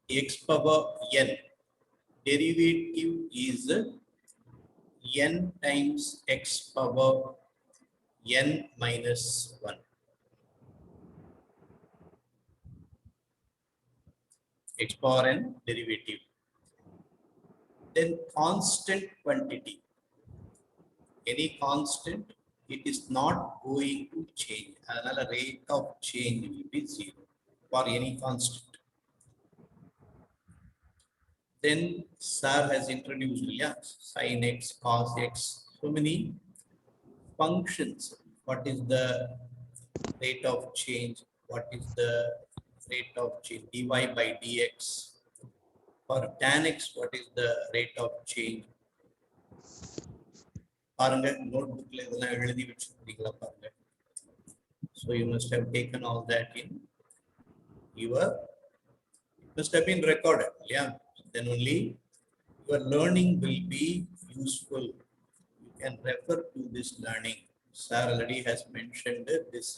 x power n. Derivative is n times x power n minus 1. X power n derivative. Then constant quantity. Any constant, it is not going to change. Another rate of change will be 0 for any constant. Then sir has introduced, yeah, sin x, cos x, so many functions. What is the rate of change? What is the rate of change? dy by dx. For tan x, what is the rate of change? பாருங்க நோட்புக்ல இதெல்லாம் எழுதி வச்சிருக்கீங்களா பாருங்க. So you must have taken all that in your, it must have been recorded, yeah. Then only your learning will be useful. You can refer to this learning. Sir already has mentioned this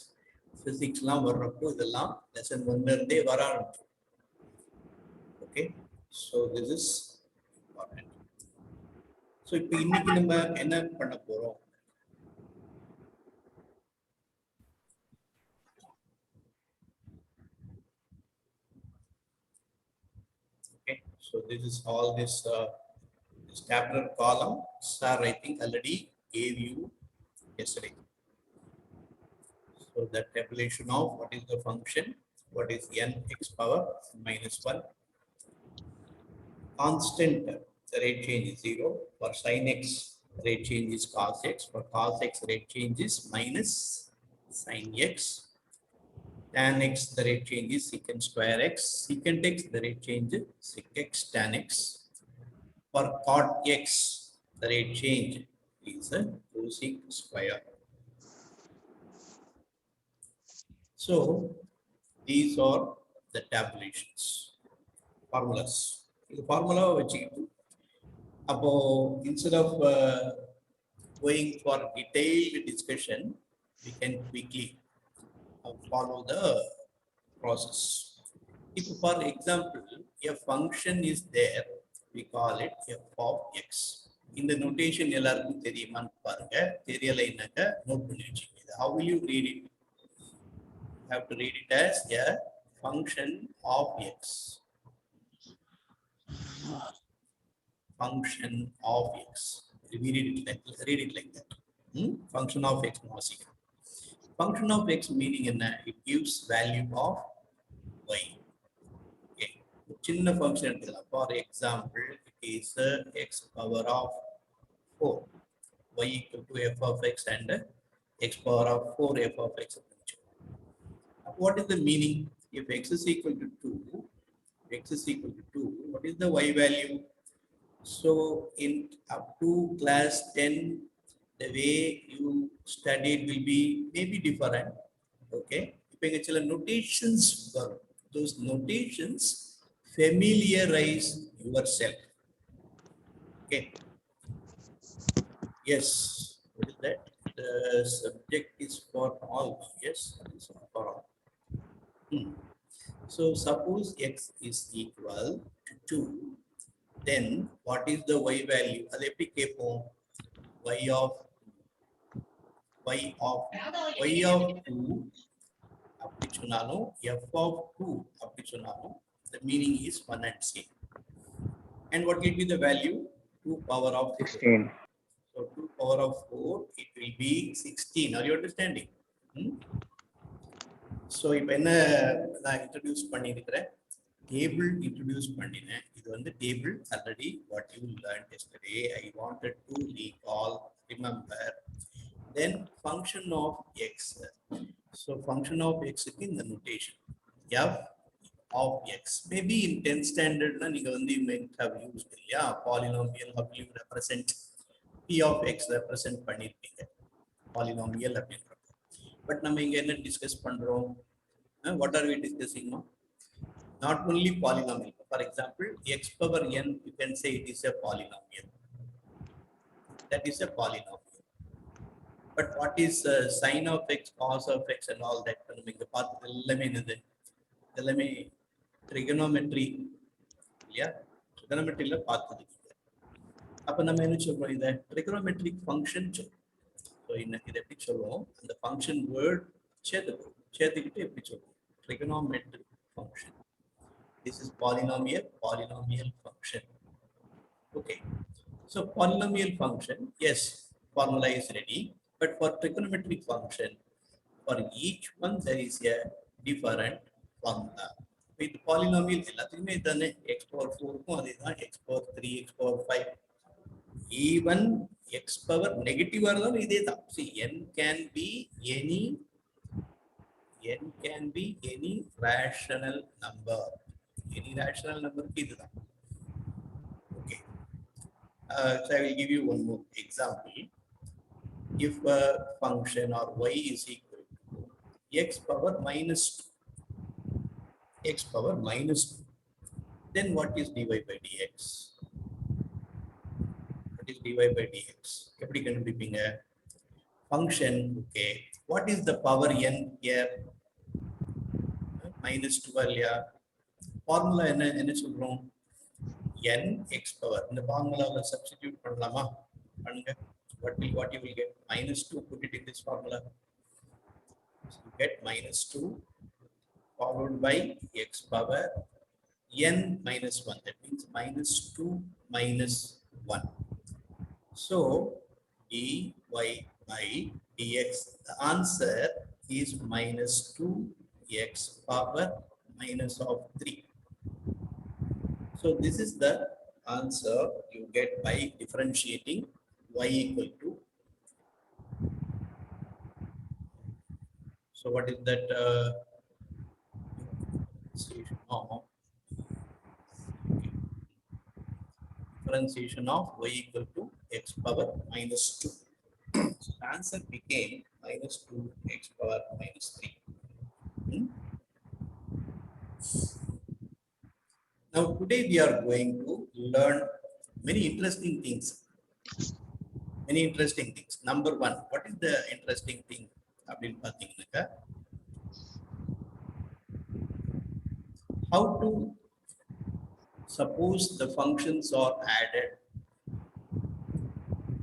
physics லாம் வர்றப்போ இதெல்லாம் lesson 1 இருந்தே வர ஆரம்பிக்கும். Okay, so this is important. So இப்போ இன்னைக்கு நம்ம என்ன பண்ண போறோம்? Okay, so this is all this this tabular column. Sir, I think already gave you yesterday. So the tabulation of what is the function, what is n x power minus 1. Constant, the rate change is 0. For sin x, rate change is cos x. For cos x, rate change is minus sin x. Tan x, the rate change is secant square x. Secant x, the rate change is sec x tan x. For cot x, the rate change is a cosec square. So these are the tabulations, formulas. The formula வச்சுக்கிட்டு அப்போ instead of going for detailed discussion, we can quickly follow the process. If for example a function is there, we call it f of x. இந்த notation எல்லாருக்கும் தெரியுமான்னு பாருங்க. தெரியலைன்னாக்க note பண்ணி வச்சுக்கோங்க. How will you read it? You have to read it as a function of x. Function of x. We read it like that. Function of x. Function of x meaning it gives value of y. Okay. Chinna function, for example, it is x power of 4. Y equal to f of x and x power of 4 f of x. What is the meaning? If x is equal to 2, what is the y value? So in up to class 10, the way you studied will be maybe different. Okay, notations, those notations familiarize yourself. Okay, yes, what is that? The subject is for all. Yes, it's for all. So suppose x is equal to 2, then what is the y value? y of 2 அப்படி சொன்னாலும் f of 2 அப்படி சொன்னாலும் the meaning is one and same. And what will be the value? 2 power of 16. So 2 power of 4, it will be 16. Are you understanding? So இப்போ என்ன நான் introduce பண்ணிருக்கிறேன், table introduce பண்ணினேன். இது வந்து table already what you learned yesterday. I wanted to recall, remember. Then function of x. So function of x in the notation f of x. Maybe in 10th standard na neenga vandu you might have used illaya polynomial. How will you represent p of x represent பண்ணிருப்பீங்க polynomial அப்படின்றப்ப. But நம்ம இங்க என்ன discuss பண்றோம்? What are we discussing now? Not only polynomial. For example, x power n, you can say it is a polynomial. That is a polynomial. But what is sin of x, cos of x and all that? Trigonometry. இல்லையா? trigonometryல பார்த்தது. அப்ப நம்ம என்ன சொல்றோம்? இத trigonometric function சொல்றோம். So இதை எப்படி சொல்லுவோம்? அந்த ஃபங்க்ஷன் வேர்ட் சேர்த்துக்கிட்டு எப்படி சொல்லுவோம்? trigonometric function. This is polynomial function. Okay. So polynomial function, yes, formula is ready, but for trigonometric function, for each one there is a different formula. With polynomial, எல்லாத்துக்குமே தானே x power 4 க்கும் அதேதான், x power 3, x power 5. Even x power negative இருந்தாலும் இதே தான். See, n can be any rational number. Any rational number க்கு இதுதான். Okay. So I will give you one more example. If a function or y is equal to x power minus 2, then what is dy by dx? What is dy by dx? எப்படி கண்டுபிடிப்பீங்க? Function, okay. What is the power n here? Minus 2 இல்லையா? Formula என்ன சொல்றோம்? n x power. இந்த formula substitute பண்ணலாமா? பண்ணுங்க. What you will get? Minus 2, put it in this formula. So you get minus 2 followed by x power n minus 1. That means minus 2 minus 1. So dy by dx, the answer is minus 2x power minus of 3. So this is the answer you get by differentiating y equal to. So what is that? Differentiation of y equal to x power minus 2. So the answer became minus 2x power minus 3. Now today we are going to learn many interesting things. Number one, what is the interesting thing? How to suppose the functions are added.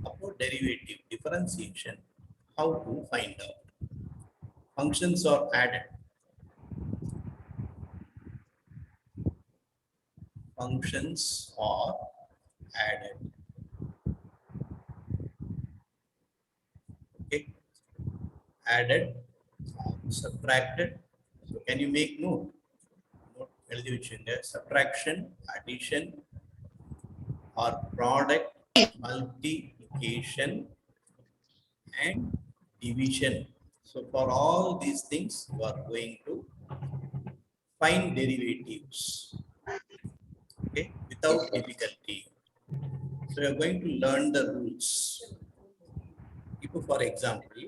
About derivative, differentiation, how to find out. Functions are added. Functions are added. Okay. Added, subtracted. So can you make note? Subtraction, addition, or product, multiplication, and division. So for all these things, you are going to find derivatives. Okay, without difficulty. So you are going to learn the rules. For example,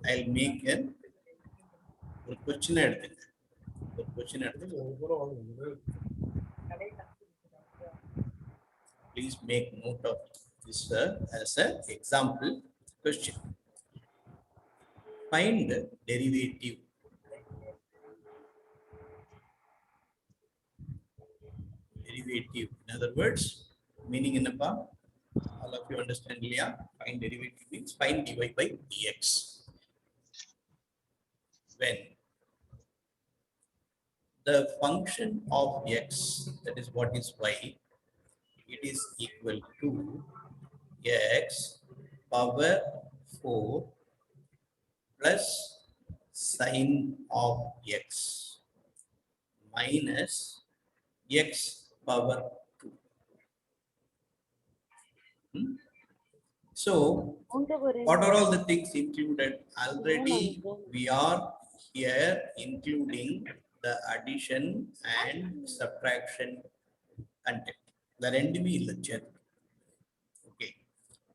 I'll make a question. Please make note of this as an example question. Find the derivative. Derivative. In other words, meaning in a part, all of you understand, Leah? Find derivative means find dy by dx. When the function of x, that is what is y, it is equal to x power 4 plus sine of x minus x power 2. So what are all the things included? Already we are here including the addition and subtraction content. The ரெண்டுமே இல்ல chat. Okay.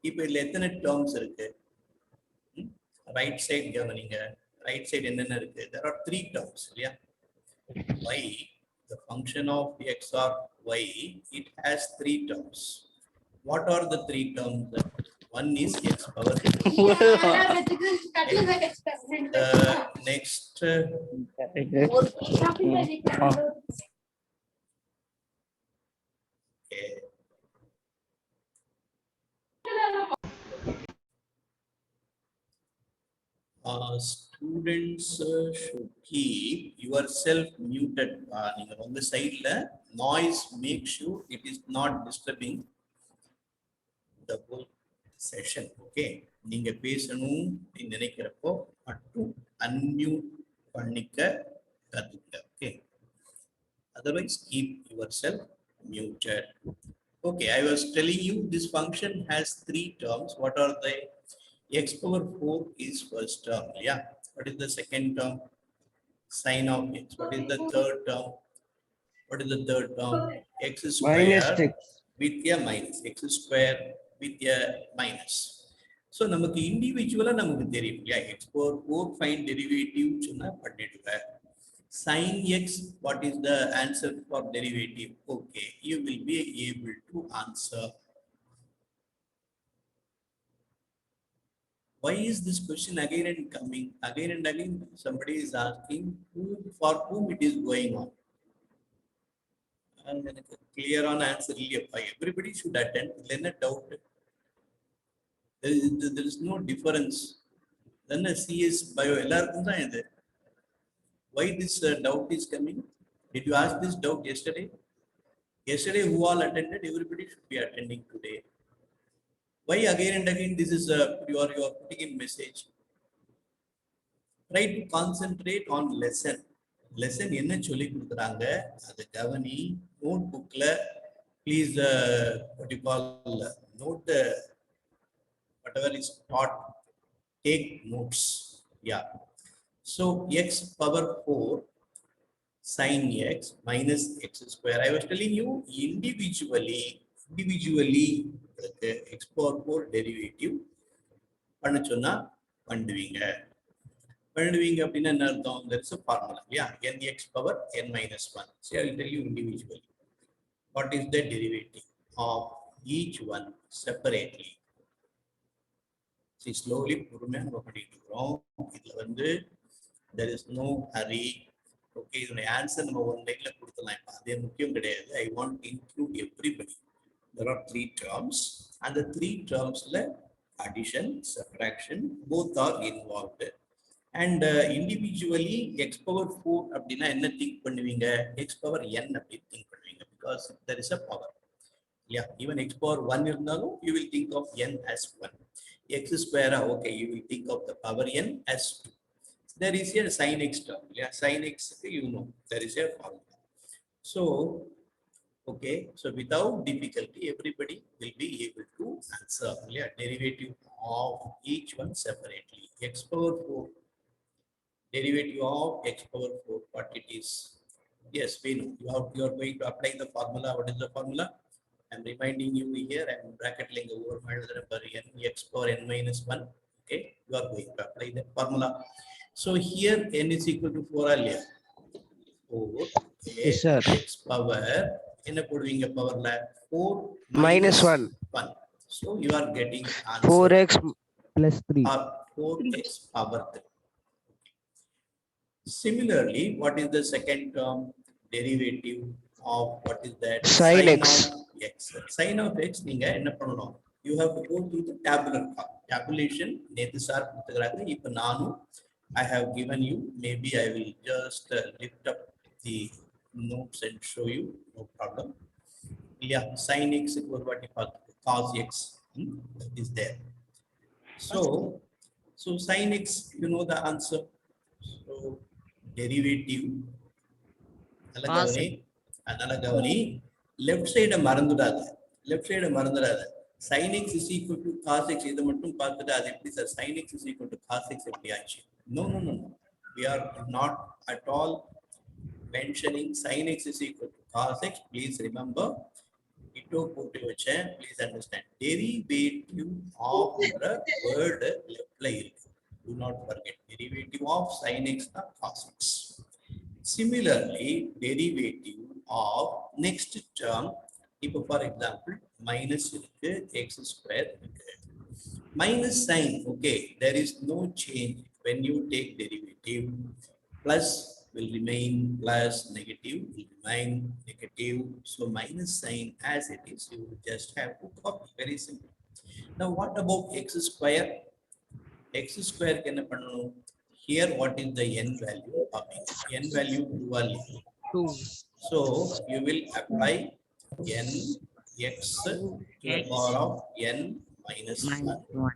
இப்போ இதுல எத்தனை terms இருக்கு? Right side கவனிங்க. Right side என்னென்ன இருக்கு? There are 3 terms, இல்லையா? Y, the function of x or y, it has 3 terms. What are the 3 terms? One is x power 2. Next Students should keep yourself muted. நீங்க வந்து சைடுல noise, make sure it is not disturbing the whole session. Okay, நீங்க பேசணும் அப்படின்னு நினைக்கிறப்போ மட்டும் unmute பண்ணிக்க கத்துக்க. Okay, otherwise keep yourself muted. Okay, I was telling you this function has three terms. What are they? X power 4 is first term. Yeah. What is the second term? Sin of x. What is the third term? What is the third term? X minus square 6 with a minus. X square with a minus. So நமக்கு இண்டிவிஜுவலா நமக்கு தெரியும். Yeah, x power 4 find derivative சொன்னா பண்ணிடுவேன். Sin x, what is the answer for derivative? Okay, you will be able to answer. Why is this question again and coming? Again and again, somebody is asking for whom it is going on. And clear on answer. Everybody should attend. Then a doubt. There is no difference. Then a CS bio. Why this doubt is coming? Did you ask this doubt yesterday? Yesterday, who all attended? Everybody should be attending today. Why again and again this is you are putting in message? Try to concentrate on lesson. Lesson என்ன சொல்லி கொடுக்குறாங்க அது கவனி. நோட்புக்ல please what you call note the whatever is taught, take notes. Yeah, so x power 4 sin x minus x square. I was telling you individually x power 4 derivative பண்ண சொன்னா பண்ணுவீங்க. பண்ணுவீங்க அப்படின்னா என்ன அர்த்தம்? There is a formula. Yeah, nx power n minus 1. So I will tell you individually. What is the derivative of each one separately? See, slowly பொறுமையா நம்ம பண்ணிட்டு இருக்கோம். இதுல வந்து there is no hurry. Okay, இதோட ஆன்சர் நம்ம one லைன்ல கொடுத்துடலாம். இப்போ அதே முக்கியம் கிடையாது. I want to include everybody. There are three terms, and the three termsல addition, subtraction, both are involved. And individually x power 4 அப்படின்னா என்ன திங்க் பண்ணுவீங்க? x power n அப்படி திங்க் பண்ணுவீங்க because there is a power. Yeah, even x power 1 இருந்தாலும் you will think of n as 1. X square, okay, you will think of the power n as 2. There is a sin x term. Yeah, sin x, you know, there is a formula. So, okay, so without difficulty, everybody will be able to answer. Yeah, derivative of each one separately. X power 4. Derivative of x power 4, what it is? Yes, we know. You are going to apply the formula. What is the formula? I'm reminding you here. I'm bracketing over n x power n minus 1. Okay, you are going to apply the formula. So here n is equal to 4 earlier. 4 yes, sir. x power என்ன போடுவீங்க பவர்ல 4 minus 1 1. So you are getting answer 4x plus 3 or 4x power 3. Similarly, what is the second term? Derivative of what is that? Sin x. Of x. Sin of x, நீங்க என்ன பண்ணணும்? You have to go through the tabular form. Tabulation, நேத்து sir கொடுத்துக்கிறாங்க. இப்போ நானும் I have given you. Maybe I will just lift up the notes and show you. No problem. Yeah, sin x equal what you call cos x. That is there. So sin x, you know the answer. So derivative அதனால கவனி left சைடை மறந்துடாத. sin x is equal to cos x இதை மட்டும் பார்த்துட்டு அது எப்படி sir sin x is equal to cos x எப்படி ஆச்சு? No, we are not at all mentioning sin x is equal to cos x. Please remember, ito போட்டு வச்சேன். Please understand, derivative of the word leftல இருக்கு. Do not forget, derivative of sin x or cos x. Similarly, derivative of next term, இப்போ for example minus இருக்கு, x square இருக்கு. Minus sign, okay, there is no change when you take derivative. Plus will remain plus, negative will remain negative. So minus sign as it is, you just have to copy. Very simple. Now what about x square? X square can here what is the n value of n value 2 2. so you will apply n x to the X power of n minus minus 1.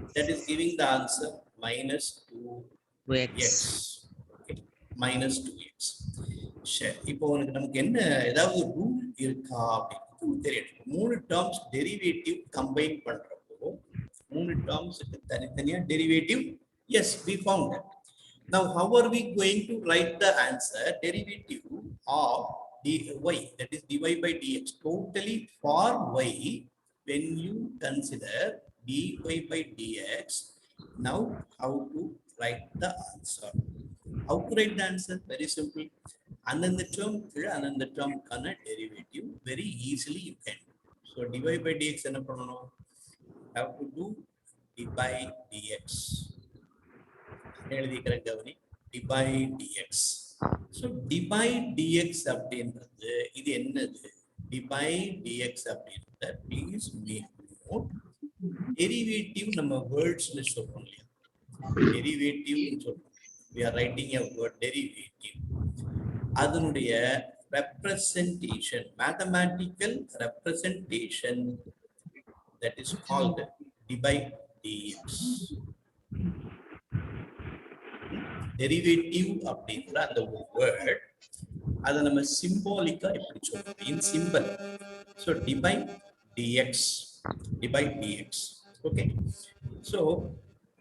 1 That is giving the answer minus 2x. x. Okay. Minus 2x. சரி இப்போ உனக்கு நமக்கு என்ன ஏதாவது rule இருக்கா அப்படின்னு தெரியும். மூணு டேர்ம்ஸ் டெரிவேட்டிவ் கம்பைன் பண்றப்போ மூணு டேர்ம்ஸ்க்கு தனித்தனியா derivatives we found that. Now how are we going to write the answer derivative of dy, that is dy by dx totally for y when you consider dy by dx. Now how to write the answer? How to write the answer? Very simple. Another term kana derivative very easily you can. So dy by dx enna pannanom? Have to do dy by dx. எழுதிக்கிறேன் கவனி dy by dx. So dy by dx அப்படின்றது இது என்னது? dy by dx அப்படின்றது please make note. Derivative நம்ம wordsல சொல்றோம் இல்லையா? Derivative சொல்றோம். We are writing a word derivative. அதனுடைய representation, mathematical representation, that is called dy by dx. Derivative அப்படின்ற அந்த word அதை நம்ம சிம்பாலிக்கா எப்படி சொல்றோம் in symbol. So dy by dx, dy by dx. Okay, so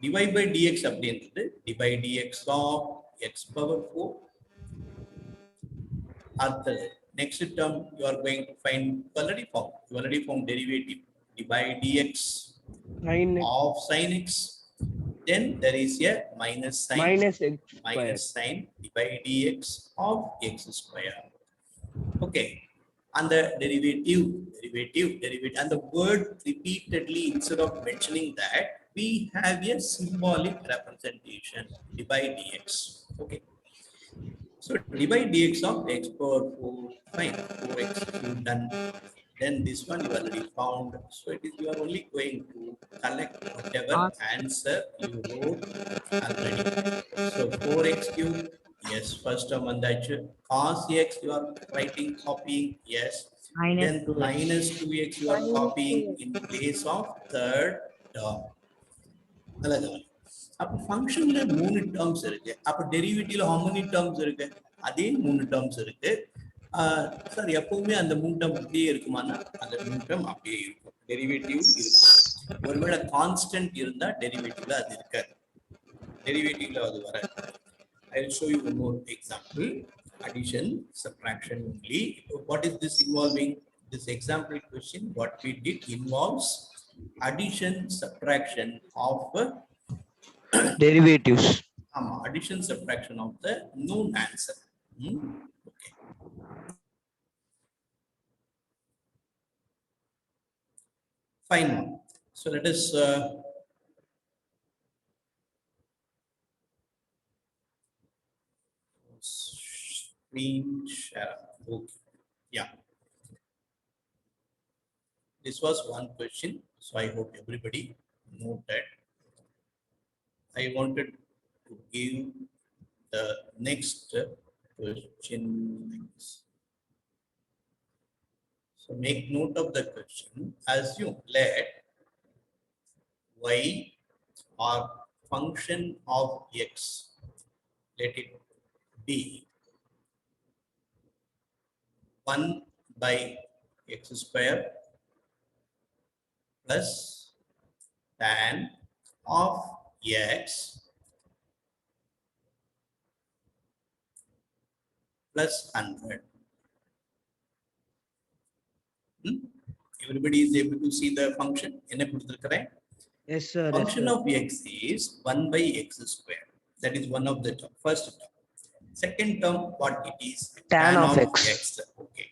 dy by dx அப்படின்றது dy by dx of x power 4. At the next term you are going to find already found derivative dy by dx of sin x. Then there is a minus sign minus sign dy by dx of x square. Okay, and the derivative and the word repeatedly instead of mentioning that we have a symbolic representation dy by dx. Okay, so dy by dx of x power 4, fine, 4x done. Then this one you already found. So it is you are only going to collect whatever answer you wrote already. So 4x cube, yes, first term on that. Cos x you are writing, copying, yes. Then minus 2x you are copying in place of third term. அப்ப ஃபங்க்ஷன்ல 3 terms இருக்கு. அப்ப டெரிவேட்டிவ்ல how many terms இருக்கு? அதே 3 terms இருக்கு. Sir எப்பவுமே அந்த 3 term அப்படியே இருக்குமானா அந்த 3 term அப்படியே இருக்கும். டெரிவேட்டிவ் இருக்கும். ஒருவேளை கான்ஸ்டன்ட் இருந்தா டெரிவேட்டிவ்ல அது இருக்காது. டெரிவேட்டிவ்ல அது வராது. I will show you one more example. Addition, subtraction only. What is this involving? This example question, what we did involves addition, subtraction of Derivatives. Addition, subtraction of the known answer. Okay. Fine. So let us screen share. Okay. Yeah. This was one question. So I hope everybody noted. I wanted to give the next question. So make note of the question. Assume let y or function of x, let it be 1 by x square plus tan of x plus 100. Everybody is able to see the function. Yes, sir. Function of x is 1 by x square. That is one of the term. First term. Second term, what it is? Tan of x. Okay.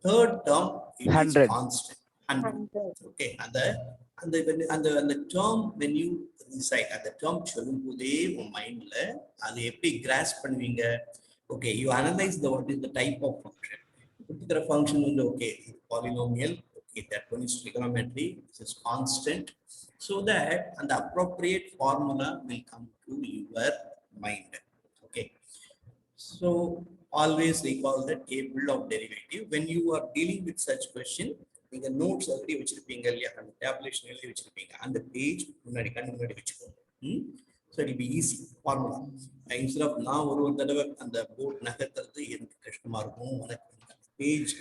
Third term, it 100. is constant. 100. Okay. And the term when you recite at the term சொல்லும்போதே உன் மைண்ட்ல அது எப்படி grasp பண்ணுவீங்க? Okay, you analyze the what is the type of function. particular function வந்து okay, polynomial, Okay, that one is trigonometry. This is constant, so that and the appropriate formula will come to your mind. Okay, so always recall the table of derivative when you are dealing with such question. நீங்க notes already வச்சிருப்பீங்க இல்லையா, அந்த tabulation எழுதி வச்சிருப்பீங்க, அந்த page முன்னாடி கண்ணு முன்னாடி வச்சுக்கோங்க. So it be easy formula. Instead of நான் ஒரு தடவை அந்த போர்ட் நகர்த்துறது எனக்கு கஷ்டமா இருக்கும், உனக்கு பேஜ்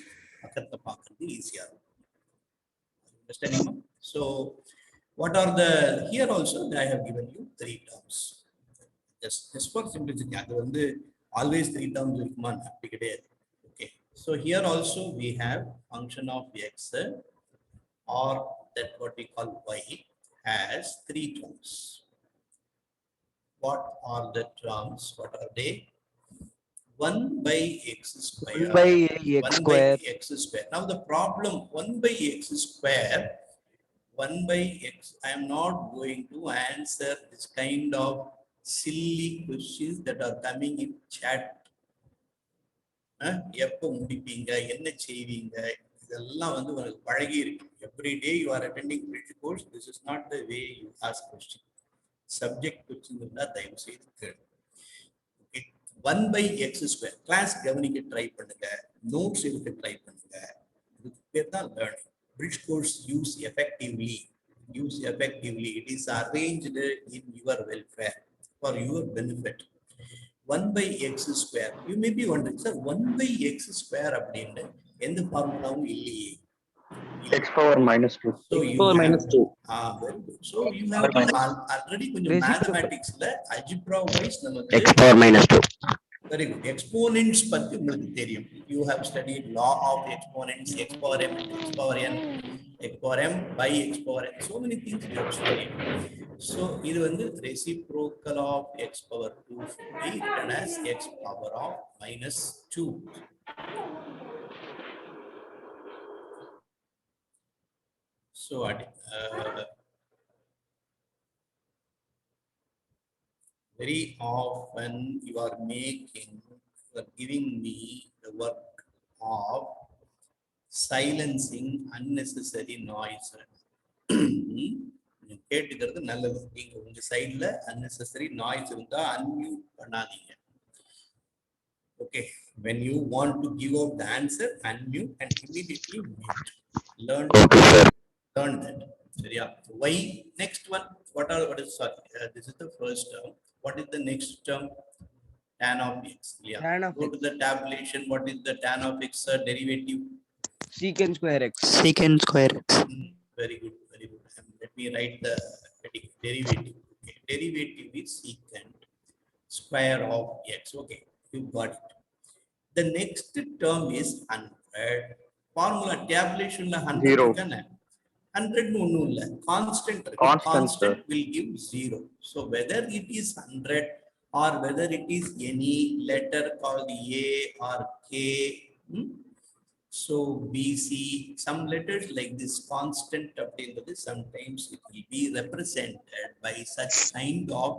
பக்கத்தை பார்க்கறது ஈஸியா இருக்கும். Understanding? So what are the, here also I have given you 3 terms. Just for simplicity, அது வந்து always 3 terms இருக்குமா அப்படி கிடையாது. Okay, so here also we have function of x or that what we call y has 3 terms. What are the terms? What are they? 1 by x square. 1 by x 1 square. by x square. Now the problem, 1 by x square, 1 by x, I am not going to answer this kind of silly questions that are coming in chat. எப்போ முடிப்பீங்க, என்ன செய்வீங்க, இதெல்லாம் வந்து உனக்கு பழகி இருக்கு. Every day you are attending bridge course, this is not the way you ask question. Subject question இருந்தா தயவு செய்து கேளு. Okay, 1 by x square. Class கவனிக்க ட்ரை பண்ணுங்க, நோட்ஸ் எடுக்க ட்ரை பண்ணுங்க. இதுக்கு பேர் தான் learning. Bridge course use effectively. Use effectively. It is arranged in your welfare for your benefit. 1 by x square. You may be wondering, sir, 1 by x square அப்படின்னு எந்த ஃபார்முலாவும் இல்லையே. x power minus 2. So you power have, minus 2. very good. So you have already கொஞ்சம் mathematicsல algebra wise நமக்கு x power minus 2. very good. Exponents பத்தி உங்களுக்கு தெரியும். You have studied law of exponents, x power m, x power n, x power m by x power n. So many things you have studied. So இது வந்து reciprocal of x power 2 should be written as x power of minus 2. So very often you are giving me the work of silencing unnecessary noise. கேட்டுக்கிறது நல்லது. நீங்க உங்க சைட்ல unnecessary noise இருந்தா unmute பண்ணாதீங்க. Okay, when you want to give out the answer, unmute and immediately mute. Learn that. சரியா? Why? Next one. What is sorry? This is the first term. What is the next term? Tan of x. Yeah. Tan of Go to the tabulation. What is the tan of x derivative? Secant square x. Secant square x. Very good. Very good. Let me write the derivative. Okay. Derivative is secant square of x. Okay, you got it. The next term is 100. Formula tabulation 100. 100 no constant. Constant will give 0. So whether it is 100 or whether it is any letter called A or K, so BC, some letters like this constant obtained, sometimes it will be represented by such kind of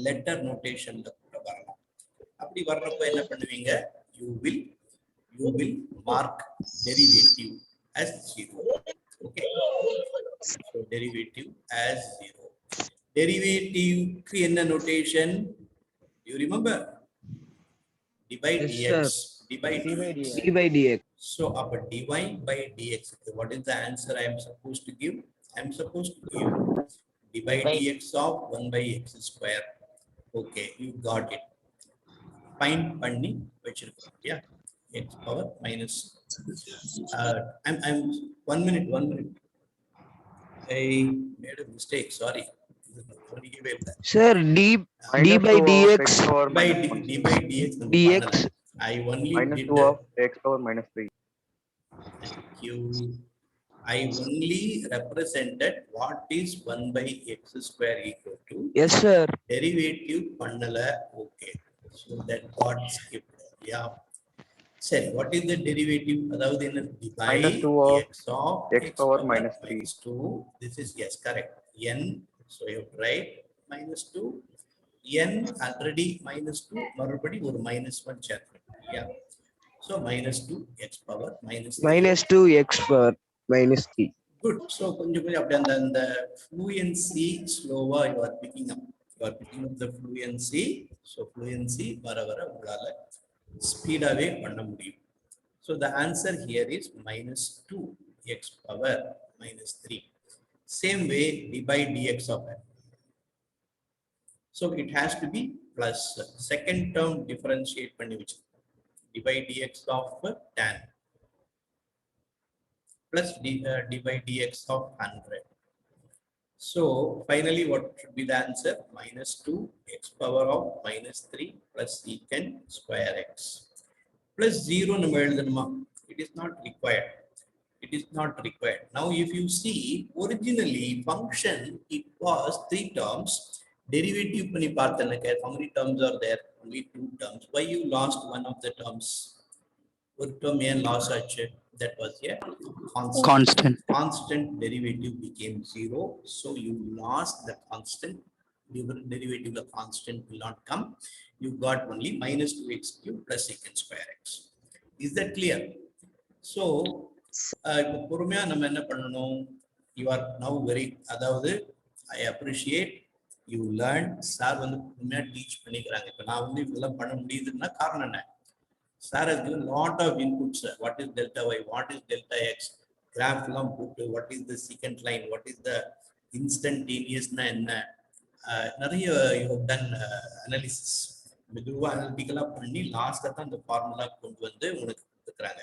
letter notation. அப்படி வர்றப்ப என்ன பண்ணுவீங்க, you will mark derivative as 0. Okay, so derivative as 0. Derivative க்கு என்ன notation? You remember? Divide dx. Divide dx. d by dx. So upper dy by dx. What is the answer I am supposed to give? I am supposed to give divide dx of 1 by x square. Okay, you got it. Find பண்ணி வச்சிருக்கோம். Yeah, x power minus. I'm 1 minute. I made a mistake. Sorry. Sir, d by dx. D by dx. dx. I only minus did 2 of x power minus 3. Thank you. I only represented what is 1 by x square equal to. Yes, sir. Derivative பண்ணல. Okay. So that got skipped. Yeah. Say, what is the derivative? அதாவது என்ன? Divide minus 2 of x of x power minus 3. minus 2. This is, yes, correct. N. So you write minus 2. N already minus 2. மறுபடி ஒரு minus 1 சேர்த்து. Yeah. So minus 2x power minus 3. minus 2x power minus 3. Good. So கொஞ்சம் கொஞ்சம் அப்படியே அந்த fluency slow-ஆ you are picking up. You are picking up the fluency. So fluency வர வர உங்களால ஸ்பீடாவே பண்ண முடியும். So the answer here is minus 2x power minus 3. Same way d by dx of it. So it has to be plus second term differentiate பண்ணி வச்சு d by dx of tan plus d by dx of 100. So finally what should be the answer? Minus 2x power of minus 3 plus secant square x plus 0 நம்ம எழுதணுமா? It is not required. It is not required. Now if you see originally function it was 3 terms. Derivative பண்ணி பார்த்தனக்க how many terms are there? Only 2 terms. Why you lost one of the terms? ஒரு term ஏன் loss ஆச்சு? That was a constant derivative became 0. So you lost the constant. Derivative of constant will not come. You got only minus 2x cube plus secant square x. Is that clear? So இப்போ பொறுமையா நம்ம என்ன பண்ணணும்? You are now very, அதாவது I appreciate you learned. Sir வந்து பொறுமையா teach பண்ணிக்கிறாங்க. இப்போ நான் வந்து இதெல்லாம் பண்ண முடியுதுன்னா காரணம் என்ன? Sir has given lot of inputs. What is delta y? What is delta x? Graph lam put. What is the secant line? What is the instantaneous na enna? நிறைய you have done analysis. மெதுவா analytical பண்ணி last தான் அந்த formula கொண்டு வந்து உங்களுக்கு கொடுக்குறாங்க.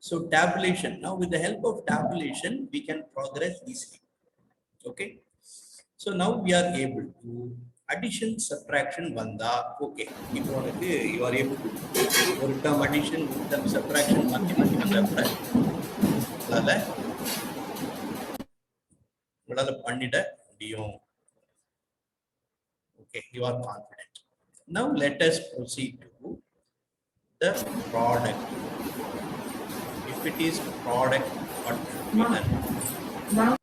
So tabulation. Now with the help of tabulation we can progress easily. Okay. So now we are able to addition subtraction vanda. Okay. இப்போ உங்களுக்கு you are able to ஒரு term addition ஒரு term subtraction மாத்தி வந்தா கூட உங்களால பண்ணிட முடியும். Okay, you are confident. Now let us proceed to the product. If it is product, what should be done?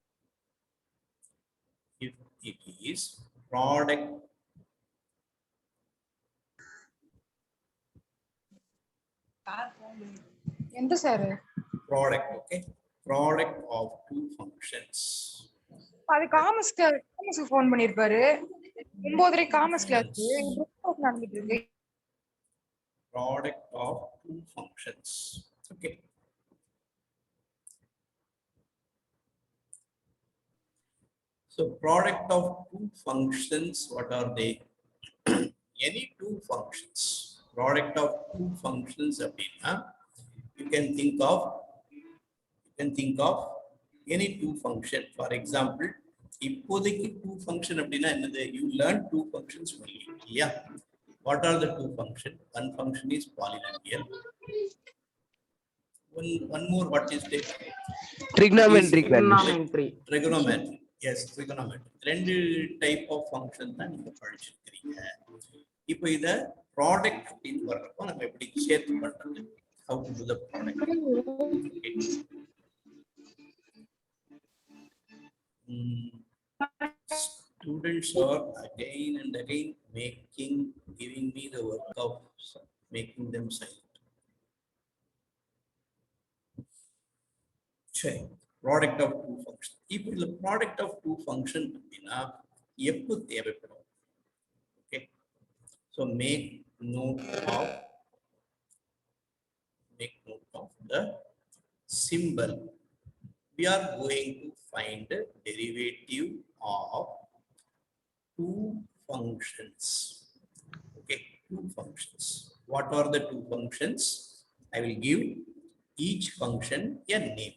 If it is product எந்த sir product, okay, product of two functions. அது commerce phone பண்ணிருப்பாரு 9:30 commerce class நடந்துட்டு இருக்கு. Product of two functions. Okay. So product of two functions, what are they? Any two functions. Product of two functions அப்படின்னா you can think of any two function. For example, இப்போதைக்கு two function அப்படின்னா என்னது? You learn two functions only. Yeah. What are the two functions? One function is polynomial. One more, what is it? Trigonometric values. Trigonometry. Yes, trigonometry. ரெண்டு type of function தான் நீங்க படிச்சிருக்கீங்க. இப்போ இத product அப்படின்னு வர்றப்போ நம்ம எப்படி சேர்த்து பண்றது? How to do the product? Okay. Students are again and again giving me the work of making them silent. Check. Product of two functions. If the product of two functions அப்படின்னா எப்போ தேவைப்படும்? Okay. So make note of the symbol. We are going to find the derivative of two functions. Okay, two functions. What are the two functions? I will give each function a name.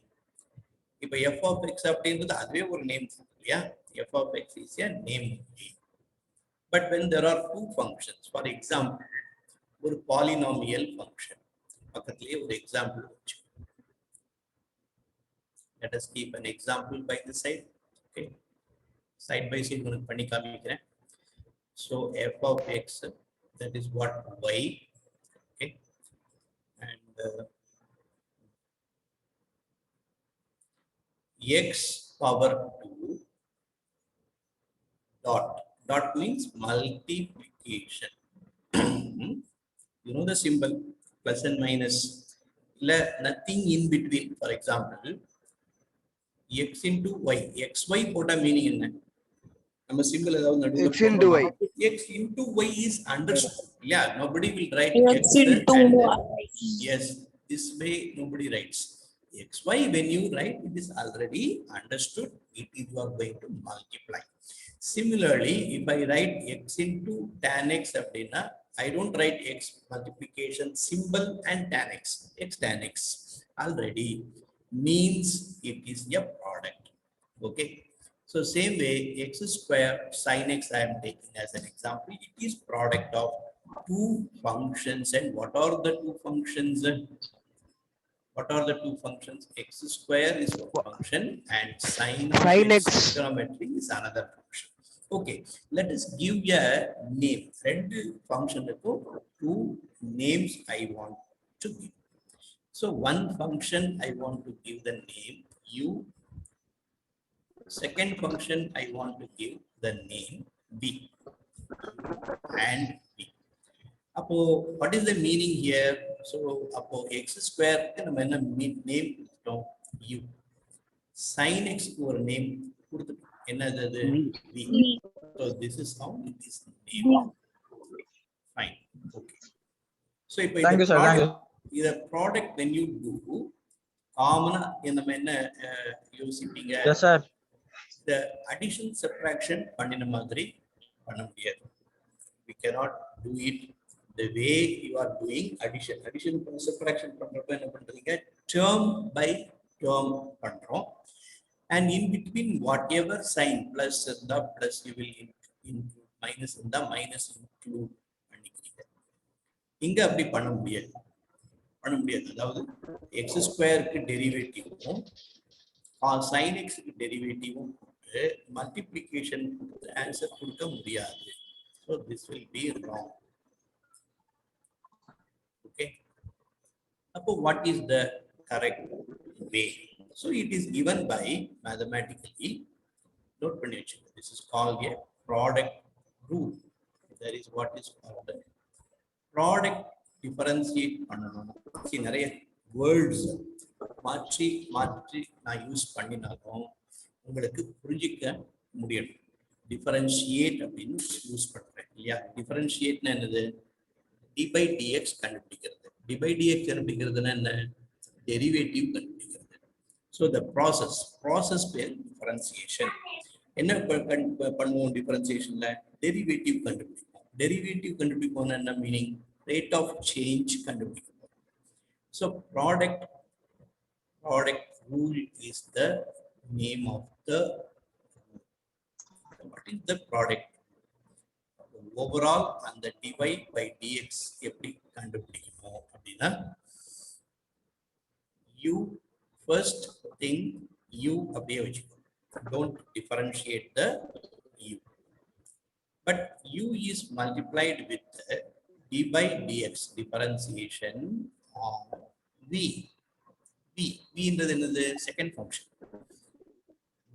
இப்போ f of x அப்படின்றது அதுவே ஒரு name இல்லையா? f of x is a name. But when there are two functions, for example, ஒரு polynomial function, பக்கத்துலயே ஒரு example வச்சு. Let us keep an example by the side. Okay, side by side உங்களுக்கு பண்ணி காமிக்கிறேன். So f of x, that is what y. Okay, and x power 2 dot means multiplication. You know the symbol plus and minus. nothing in between. For example, x into y. xy போட்டா meaning என்ன? நம்ம symbol ஏதாவது நடுவுல X into y. x into y is understood. Yeah, nobody will write X x into and y. yes, this way nobody writes. xy, when you write, it is already understood. It is you are going to multiply. Similarly, if I write x into tan x அப்படின்னா, I don't write x multiplication symbol and tan x. X tan x already means it is a product. Okay. So same way, x square sin x I am taking as an example. It is product of two functions. And what are the two functions? What are the two functions? X square is one function and sin of Sin x x. trigonometry is another function. Okay, let us give a name. Red function two names I want to give. So one function I want to give the name u. Second function I want to give the name b and b. Apo, what is the meaning here? So apo x square நம்ம என்ன name கொடுத்தோம் u. Sin x ஒரு name கொடுத்துட்டோம். என்னது அது? v. So this is how it is named. Fine. Okay. So if Thank you, sir. Thank you. the product when you do common நம்ம என்ன யோசிப்பீங்க? Yes, sir. The addition subtraction பண்ணின மாதிரி பண்ண முடியாது. We cannot do it the way you are doing addition. Addition subtraction பண்றப்ப என்ன பண்றீங்க? Term by term பண்றோம். And in between whatever sign plus the plus you will include, minus the minus include பண்ணிக்கிறீங்க. இங்க அப்படி பண்ண முடியாது. அதாவது x ஸ்கொயருக்கு டெரிவேட்டிவும் sin x டெரிவேட்டிவும் multiplication answer கொடுக்க முடியாது. So this will be wrong. Okay. What is the correct way? So it is given by mathematically. Note பண்ணி வச்சுக்கோங்க. This is called a product rule. That is what is called the product differentiate பண்ணணும். நிறைய words மாற்றி நான் use பண்ணினாலும் உங்களுக்கு புரிஞ்சிக்க முடியும். டிஃபரன்ஷியேட் அப்படின்னு யூஸ் பண்றேன் இல்லையா? டிஃபரன்ஷியேட்னா என்னது? டி பை டிஎக்ஸ் கண்டுபிடிக்கிறது. டி பை டிஎக்ஸ் கண்டுபிடிக்கிறதுனா என்ன? டெரிவேட்டிவ் கண்டுபிடிக்கிறது. ஸோ த ப்ராசஸ் பேர் டிஃபரன்சியேஷன். என்ன பண்ணுவோம் டிஃபரன்சியேஷன்ல? டெரிவேட்டிவ் கண்டுபிடிப்போம். டெரிவேட்டிவ் கண்டுபிடிப்போம்னா என்ன மீனிங்? ரேட் ஆஃப் சேஞ்ச் கண்டுபிடிப்போம். So product rule is the name of the what is the product overall and the dy by dx எப்படி கண்டுபிடிக்கணும் அப்படினா u first thing u அப்படியே வெச்சுக்கோ. Don't differentiate the u, but u is multiplied with the d by dx differentiation of v. V is the second function.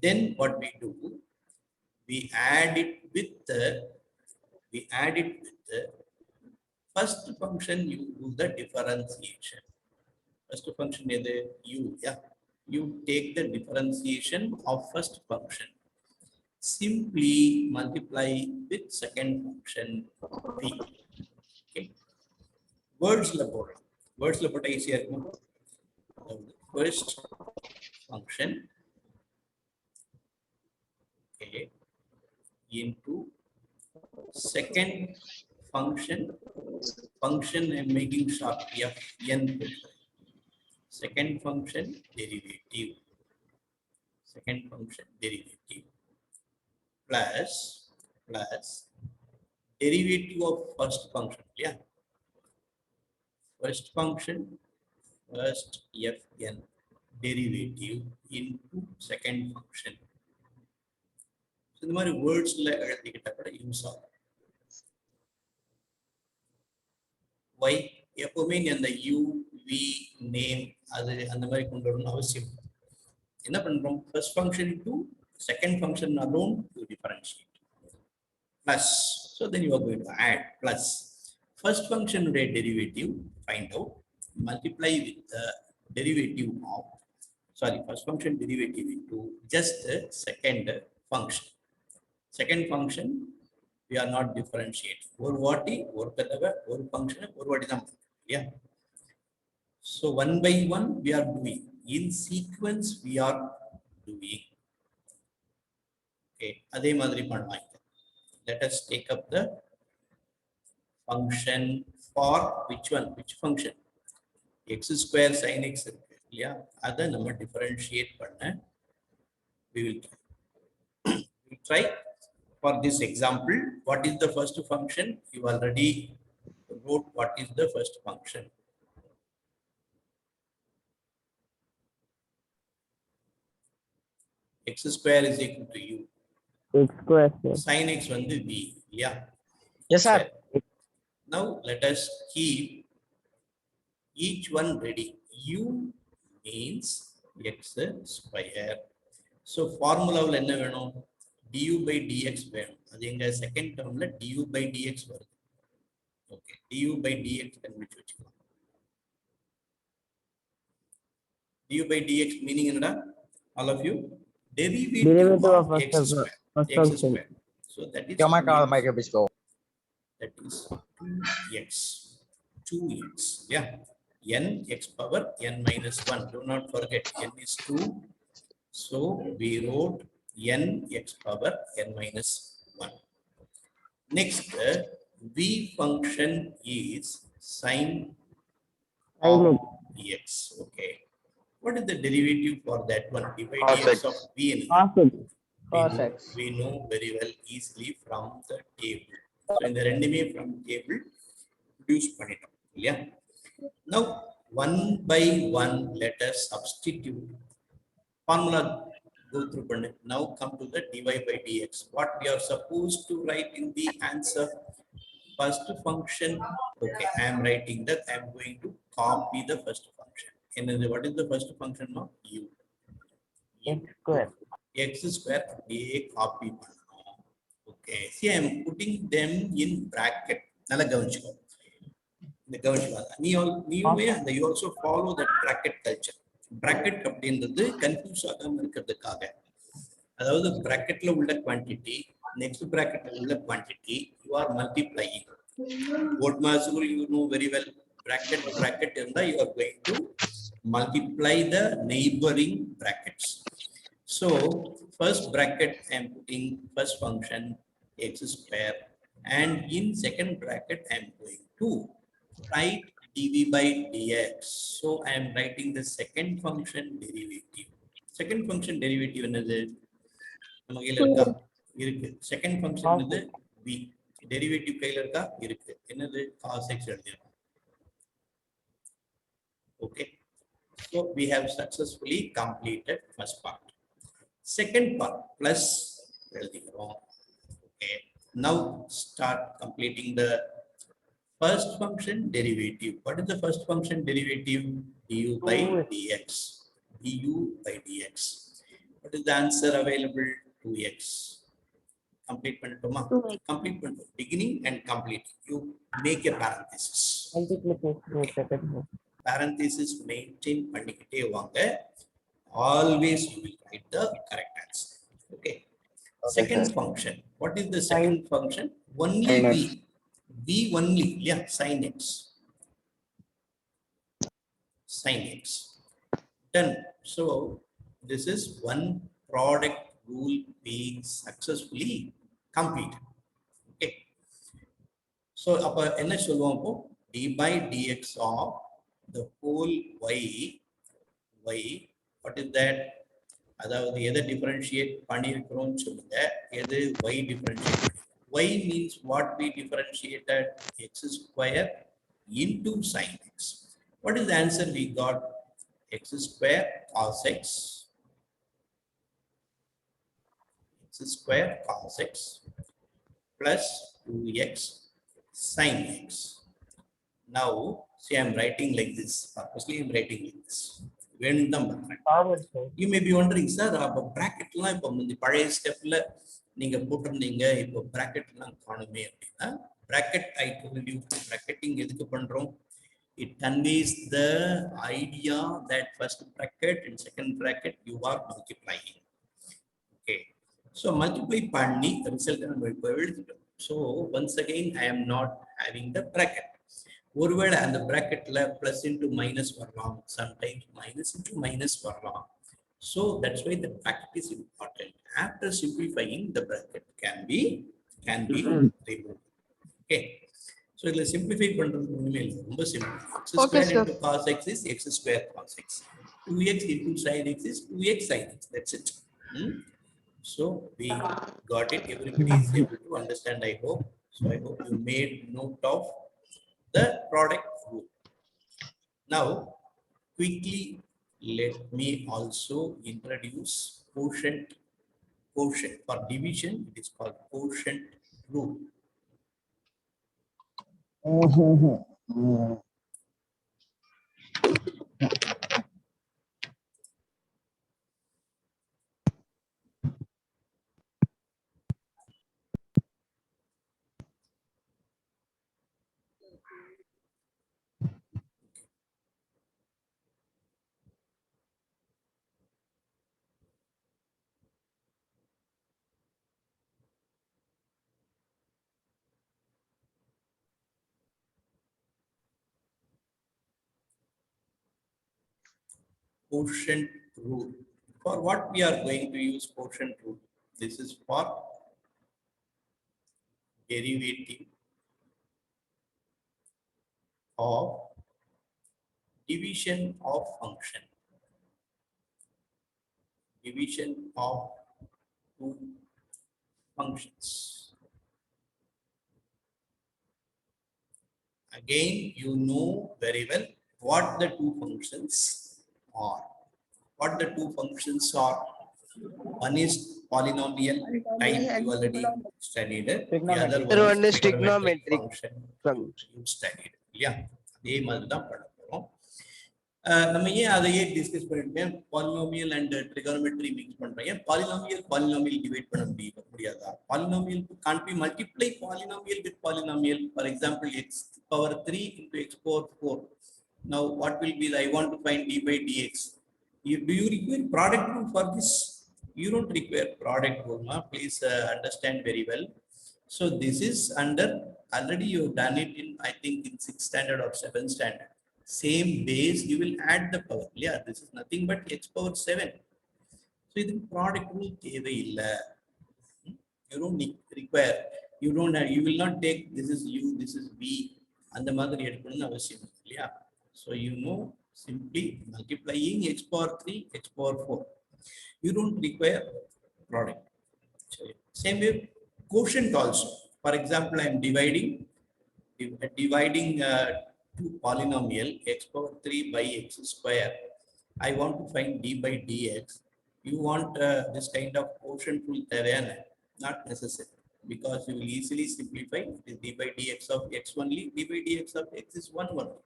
Then what we do? We add it with the first function. You do the differentiation. First function is the u. Yeah, you take the differentiation of first function. Simply multiply with second function v. Okay. Words la pota easy இருக்கும். First function okay into second function I'm making sharp fn. Second function derivative plus derivative of first function. Yeah, first function first fn derivative into second function. So இந்த மாதிரி வேர்ட்ஸ்ல எழுதிக்கிட்டா கூட use ஆகும். y எப்பவுமே அந்த u v name அது அந்த மாதிரி கொண்டு வரணும் அவசியம். என்ன பண்றோம்? first function into second function alone to differentiate plus. So then you are going to add plus first function derivative find out multiply with the derivative of, sorry, first function derivative into just the second function. Second function, we are not differentiate. Or what or function, or what is yeah. So one by one we are doing. In sequence we are doing. Okay, அதே மாதிரி பண்ணலாம். Let us take up the function for which one? Which function? X square sin x இருக்கு இல்லையா? அதை நம்ம differentiate பண்ண we will try. For this example, what is the first function? You already wrote what is the first function. X square is equal to u. X square. Sin x வந்து b. Yeah. Yes, sir. Now let us keep each one ready. U means x square. So formula will என்ன வேணும்? du by dx வேணும். அது எங்க second டேர்ம்ல du by dx வருது. Okay, du by dx கண்டுபிடிச்சு வச்சுக்கலாம். du by dx meaning என்னடா? All of you, derivative of x square. X square. So that is Come on, Michael Bisco. that is 2x. 2x. Yeah. N x power n minus 1. Do not forget n is 2. So we wrote n x power n minus 1. Next, v function is sin of x. Okay. What is the derivative for that one? D by dx of v. We know very well easily from the table. So in the ரெண்டுமே from table reduce பண்ணிட்டோம் இல்லையா? Now one by one let us substitute formula go through பண்ணு. Now come to the dy by dx. What we are supposed to write in the answer? First function. Okay, I am writing that. I am going to copy the first function. And what is the first function now? U. X square. X square a copy பண்ணணும். Okay, see I am putting them in bracket. நல்லா கவனிச்சுக்கோ. இந்த கவனிச்சுக்கோ. நீயுமே அந்த you also follow that bracket culture. Bracket அப்படின்றது confuse ஆகாம இருக்கிறதுக்காக. அதாவது bracketல உள்ள quantity, next bracketல உள்ள quantity, you are multiplying. Board master you know very well. Bracket இருந்தா you are going to multiply the neighboring brackets. So first bracket I am putting first function x square, and in second bracket I am going to write dv by dx. So I am writing the second function derivative. Second function derivative என்னது? நம்ம கையில இருக்கா? இருக்கு. Second function என்னது? v. Derivative கையில இருக்கா? இருக்கு. என்னது? cos x எழுதிருக்கோம். Okay. So we have successfully completed first part. Second part plus எழுதிக்கிறோம். Okay. Now start completing the first function derivative. What is the first function derivative? Du by dx. Du by dx. What is the answer available? 2x. Complete பண்ணிட்டோமா? Complete பண்ணிட்டோம். Beginning and complete. You make a parenthesis. Parenthesis maintain பண்ணிக்கிட்டே வாங்க. Always you will write the correct answer. Okay. Second function. What is the second function? Only v. V only. Yeah, sin x. Sin x. Done. So this is one product rule being successfully completed. Okay. So அப்ப என்ன சொல்லுவோம் அப்போ? d by dx of the whole y. What is that? அதாவது எதை differentiate பண்ணிருக்கிறோம்னு சொல்லுங்க. எது y differentiate பண்ணி. Y means what we differentiated? X square into sin x. What is the answer we got? X square cos x. X square cos x plus 2x sin x. Now, see, I am writing like this. Purposely, I am writing like this. You may be wondering, sir, bracket லாம் இப்ப இந்த பழைய ஸ்டெப்ல நீங்க போட்டிருந்தீங்க, இப்போ bracket லாம் காணுமே அப்படின்னா bracket I told you bracketing எதுக்கு பண்றோம்? It conveys the idea that first bracket and second bracket you are multiplying. Okay. So multiply panni result. So once again, I am not having the bracket. ஒருவேளை அந்த bracketல plus into minus வரலாம், sometimes minus into minus வரலாம். So that's why the bracket is important. After simplifying, the bracket can be removed. Okay. So it'll simplify பண்றது ஒண்ணுமே இல்லை, ரொம்ப simple. X Okay, square sir. into cos x is x square cos x. 2x into sin x is 2x sin x. That's it. So we got it. Everybody is able to understand, I hope. So I hope you made note of the product rule. Now, quickly, let me also introduce quotient. Quotient for division, it is called quotient rule. Quotient rule. For what we are going to use quotient rule? This is for derivative of division of function. Division of two functions. Again, you know very well what the two functions are. What the two functions are. One is polynomial type, you already studied it. The other one is trigonometric function, you studied. Yeah, அதே மாதிரி தான் பண்ண போறோம். நம்ம ஏன் அதையே discuss பண்ணிட்டேன், polynomial and ட்ரிகோனமெட்ரி mix பண்றேன். பாலினாமியல் டிவைட் பண்ண முடியாதா? Polynomial can't be multiply polynomial with polynomial. For example, x power 3 into x power 4. Now what will be the, I want to find d by dx. Do you require product rule for this? You don't require product rule. Please understand very well. So this is under, already you have done it in, I think in 6th standard or 7th standard. Same base, you will add the power. Yeah, this is nothing but x power 7. So this product rule தேவையில்லை. You don't require, you don't have, you will not take this is u, this is v. அந்த மாதிரி எடுக்கணும்னு அவசியம் இல்லையா? So you know simply multiplying x power 3, x power 4. You don't require product. Same way, quotient also. For example, I am dividing two polynomial x power 3 by x square. I want to find d by dx. You want this kind of quotient rule? Not necessary, because you will easily simplify. It is d by dx of x only. D by dx of x is 1 only.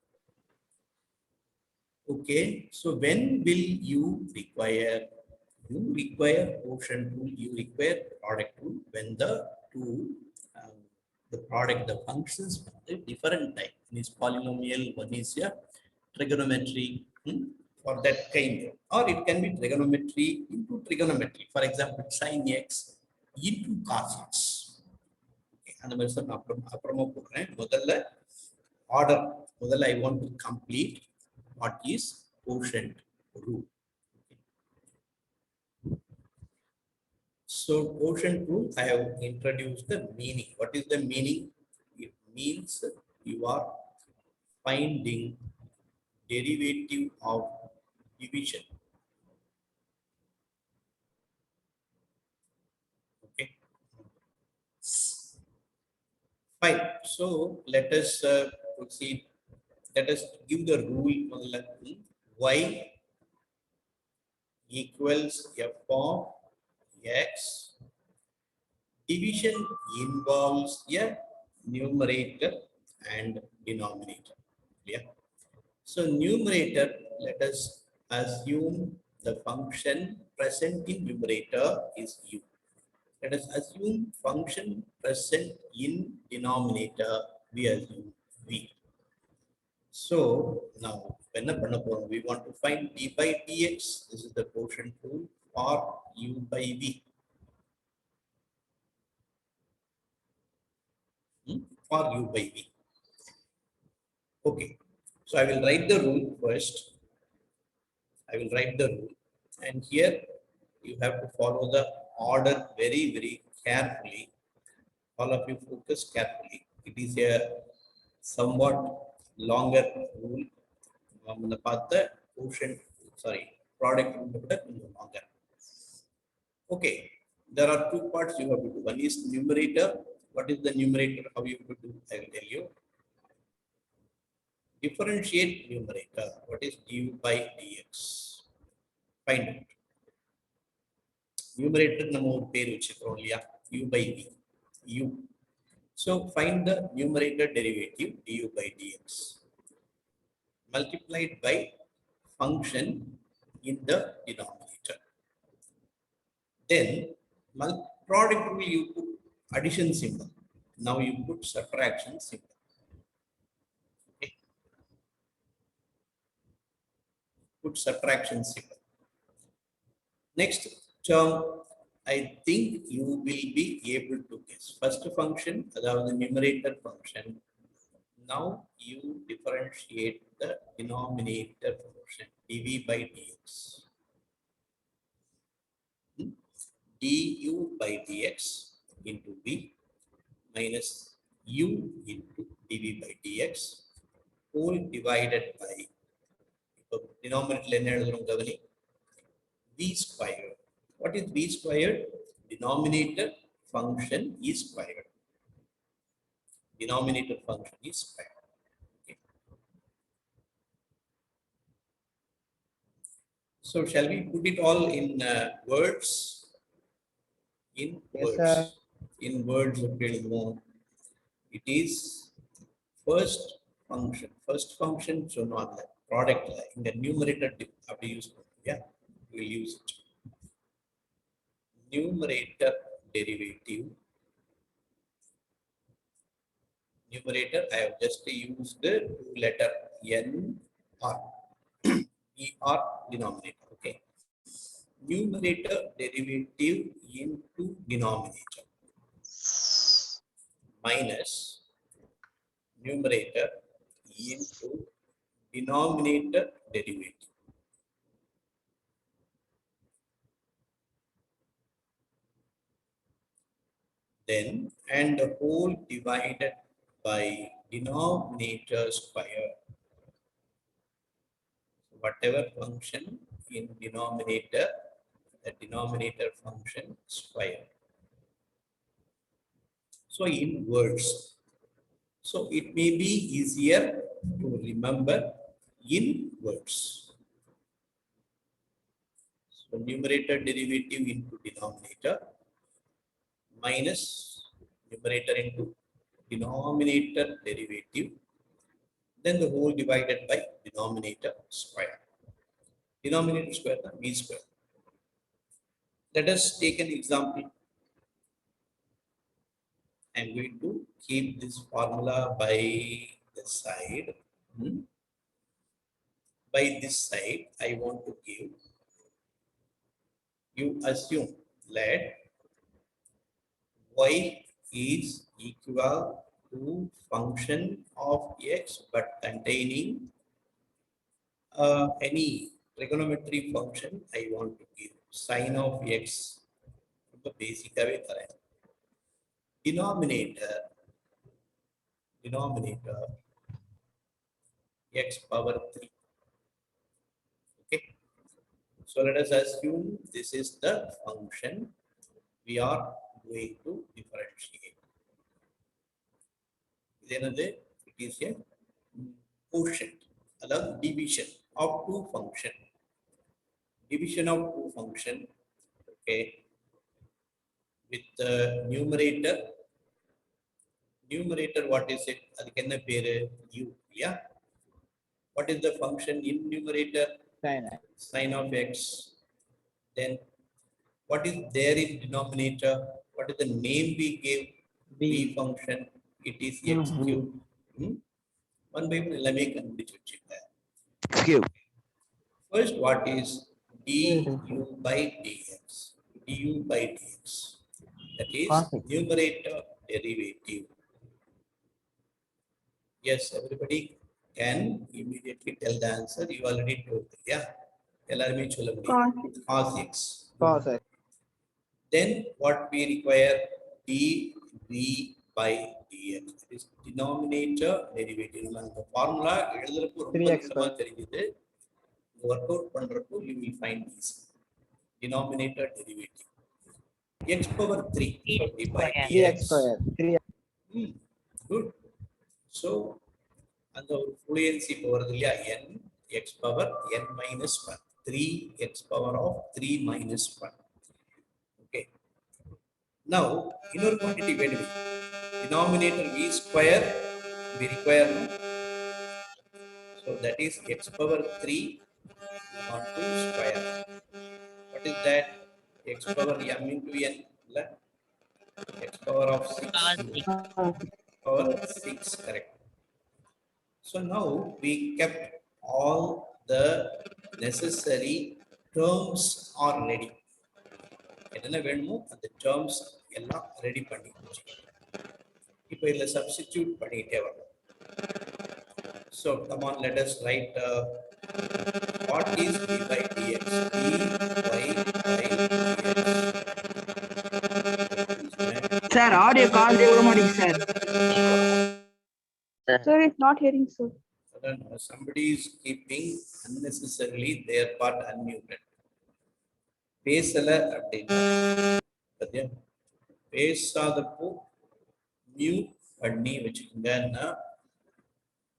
Okay, so when will you require? You require quotient rule, you require product rule when the two, the product, the functions, the different type. One is polynomial, one is trigonometry, for that kind. Or it can be trigonometry into trigonometry. For example, sin x into cos x. And the method order. I want to complete what is quotient rule. So quotient rule, I have introduced the meaning. What is the meaning? It means you are finding derivative of division. Okay. Fine. So let us proceed. Let us give the rule. Y equals f of x. Division involves a numerator and denominator. Yeah. So numerator, let us assume the function present in numerator is u. Let us assume function present in denominator, we assume v. So now when we want to find d by dx. This is the quotient rule for u by v. For u by v. Okay. So I will write the rule first. I will write the rule, and here you have to follow the order very, very carefully. All of you focus carefully. It is a somewhat longer rule. The path quotient, sorry, product longer. Okay, there are two parts you have to do. One is numerator. What is the numerator? How you have to do? I will tell you. Differentiate numerator. What is du by dx? Find it. Numerator நம்ம ஒரு பேர் வச்சிருக்கோம் இல்லையா? u by v. u. So find the numerator derivative du by dx multiplied by function in the denominator. Then product rule you put addition symbol. Now you put subtraction symbol. Okay. Put subtraction symbol. Next term, I think you will be able to guess. First function, the numerator function. Now you differentiate the denominator function dv by dx. Du by dx into v minus u into dv by dx whole divided by denominator v squared. What is v squared? Denominator function is squared. Denominator function is squared. Okay. So shall we put it all in words? In Yes, words. sir. In words, it is first function. First function, so not the product in the numerator. Have to use, yeah, we'll use it. Numerator derivative. Numerator, I have just used the two letter n r. er denominator. Okay. Numerator derivative into denominator minus numerator into denominator derivative. Then and the whole divided by denominator square. Whatever function in denominator, the denominator function square. So in words. So it may be easier to remember in words. So numerator derivative into denominator minus numerator into denominator derivative, then the whole divided by denominator square. Denominator square, v square. Let us take an example. I'm going to keep this formula by the side. By this side, I want to give. You assume that y is equal to function of x but containing any trigonometry function I want to give. Sine of x. The basic denominator x power 3. Okay. So let us assume this is the function we are going to differentiate. Then it is a quotient, division of two function. Division of two function. Okay. With the numerator. Numerator, what is it? U. Yeah. What is the function in numerator? Sine of x. Then what is there in denominator? What is the name we gave? V function. It is x cube. One by one எல்லாமே கண்டுபிடிச்சு வச்சுங்க. Cube. First, what is du by dx? Du by dx. That is Cos x. numerator derivative. Yes, everybody can immediately tell the answer. You already told it. Yeah. எல்லாருமே சொல்ல முடியும். Cos x. Cos x. Then what we require? dv by dx. That is denominator derivative. The formula எழுதுறப்போ ரொம்ப 3x சுலபமா தெரியுது. Work out பண்றப்போ you will find this denominator derivative. X power 3 by 3x square. 3x. Good. So அந்த ஒரு fluency போறது இல்லையா, n x power n minus 1, 3x power of 3 minus 1. Okay. Now இன்னொரு quantity வேணும். Denominator v square we require. So that is x power 3 on 2 square. What is that? X power m into n. X power of 6. Power 6, correct. So now we kept all the necessary terms are ready. என்னென்ன வேணுமோ அந்த terms எல்லாம் ready பண்ணி வச்சுக்கோங்க. இப்போ இதில் substitute பண்ணிட்டே வரணும். So come on, let us write what is d by dx? d by dx. Sir, audio call they would sir. Sir, it's not hearing, sir. Somebody is keeping unnecessarily their part unmuted. பேசல அப்படின்னா பத்தியா, பேசாதப்போ mute பண்ணி வச்சுக்கோங்கன்னா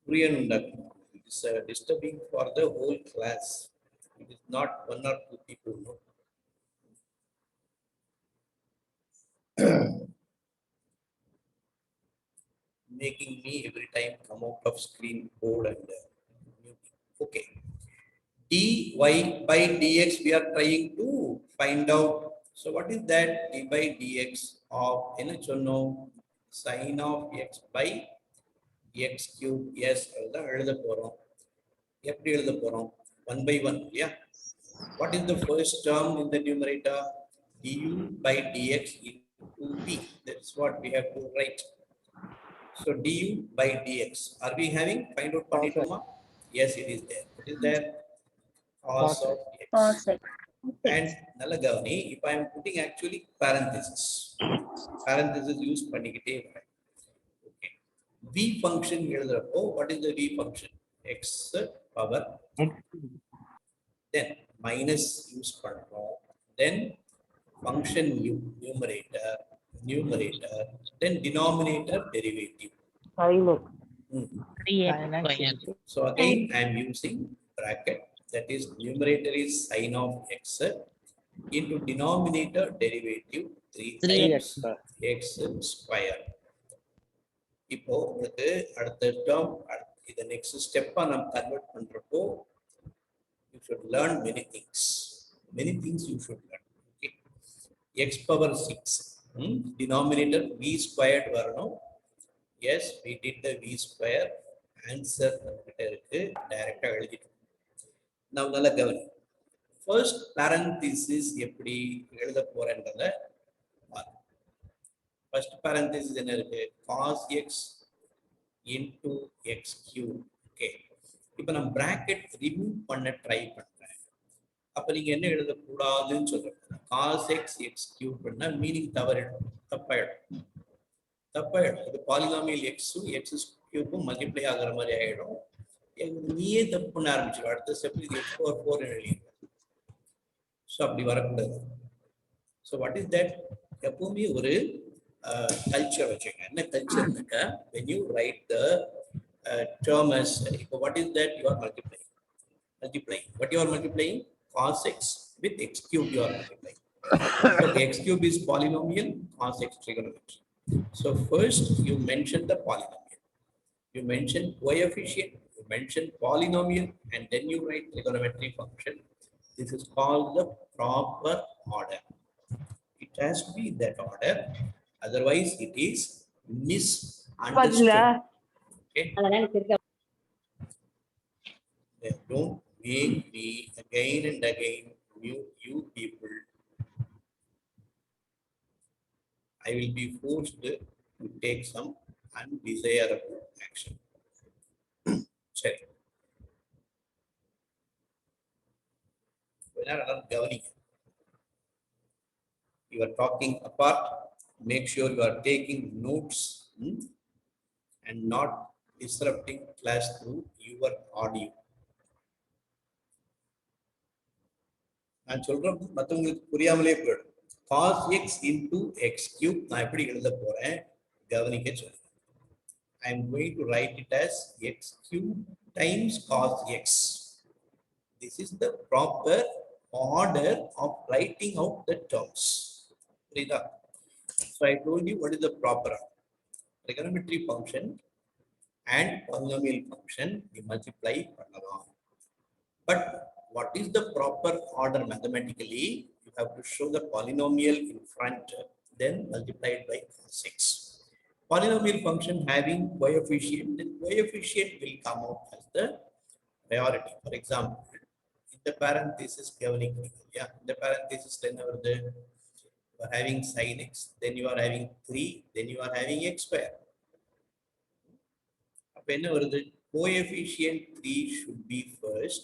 புரியன் உண்டாக்கணும். It is disturbing for the whole class. It is not one or two people. No. Making me every time come out of screen board and muting. Okay. dy by dx we are trying to find out. So what is that? D by dx of என்ன சொன்னோம்? Sin of x by x cube. Yes, அதுதான் எழுத போறோம். எப்படி எழுத போறோம்? 1 by 1 இல்லையா? What is the first term in the numerator? du by dx into b. That's what we have to write. So du by dx. Are we having? Find out பண்ணிட்டோமா? Yes, it is there. It is there. Cos of x. And நல்ல கவனி, if I am putting actually parenthesis use பண்ணிக்கிட்டே வரேன். Okay. V function எழுதுறப்போ what is the V function? X power then minus use பண்றோம். Then function u numerator then denominator derivative. So again I am using bracket, that is numerator is sin of x into denominator derivative 3x x square. இப்போ உங்களுக்கு அடுத்த term இத next step நாம் convert பண்றப்போ you should learn many things you should learn. Okay. X power 6 denominator v squared வரணும். Yes, we did the v square. Answer நம்மகிட்ட இருக்கு, டைரக்டா எழுதிட்டோம். Now நல்ல கவனி, first parenthesis எப்படி எழுத போறேன்றத பாருங்க. First parenthesis என்ன இருக்கு? Cos x into x cube. Okay. இப்போ நான் bracket remove பண்ண ட்ரை பண்றேன். அப்ப நீங்க என்ன எழுத கூடாதுன்னு சொல்றேன். Cos x x cube பண்ணா மீனிங் தப்பாயிடும். இது polynomial x x cube multiply ஆகுற மாதிரி ஆயிடும். நீயே தப்பு பண்ண ஆரம்பிச்சிடும். அடுத்த ஸ்டெப் இது x power 4 எழுதிடுங்க. ஸோ அப்படி வரக்கூடாது. So what is that? எப்பவுமே ஒரு கல்ச்சர் வச்சுங்க. என்ன கல்ச்சர்னாக்கா, when you write the term as, இப்போ what is that? You are multiplying. What you are multiplying? Cos x with x cube you are multiplying. So x cube is polynomial, cos x trigonometry. So first you mention the polynomial, you mention coefficient, you mention polynomial, and then you write trigonometry function. This is called the proper order. It has to be that order, otherwise it is misunderstood. Okay. Don't make me again and again you people. I will be forced to take some undesirable action. Check. You are talking apart. Make sure you are taking notes and not disrupting class through your audio. நான் சொல்றது மற்றவங்களுக்கு புரியாமலே போயிடும். Cos x into x cube நான் எப்படி எழுத போறேன் கவனிக்க சொல்றேன். I am going to write it as x cube times cos x. This is the proper order of writing out the terms. புரியுதா? So I told you what is the proper trigonometry function and polynomial function we multiply பண்ணலாம். But what is the proper order mathematically? You have to show the polynomial in front, then multiplied by 6. Polynomial function having coefficient, the coefficient will come out as the priority. For example, in the parenthesis, yeah, in the parenthesis, then you are having sin x, then you are having 3, then you are having x square. The coefficient 3 should be first,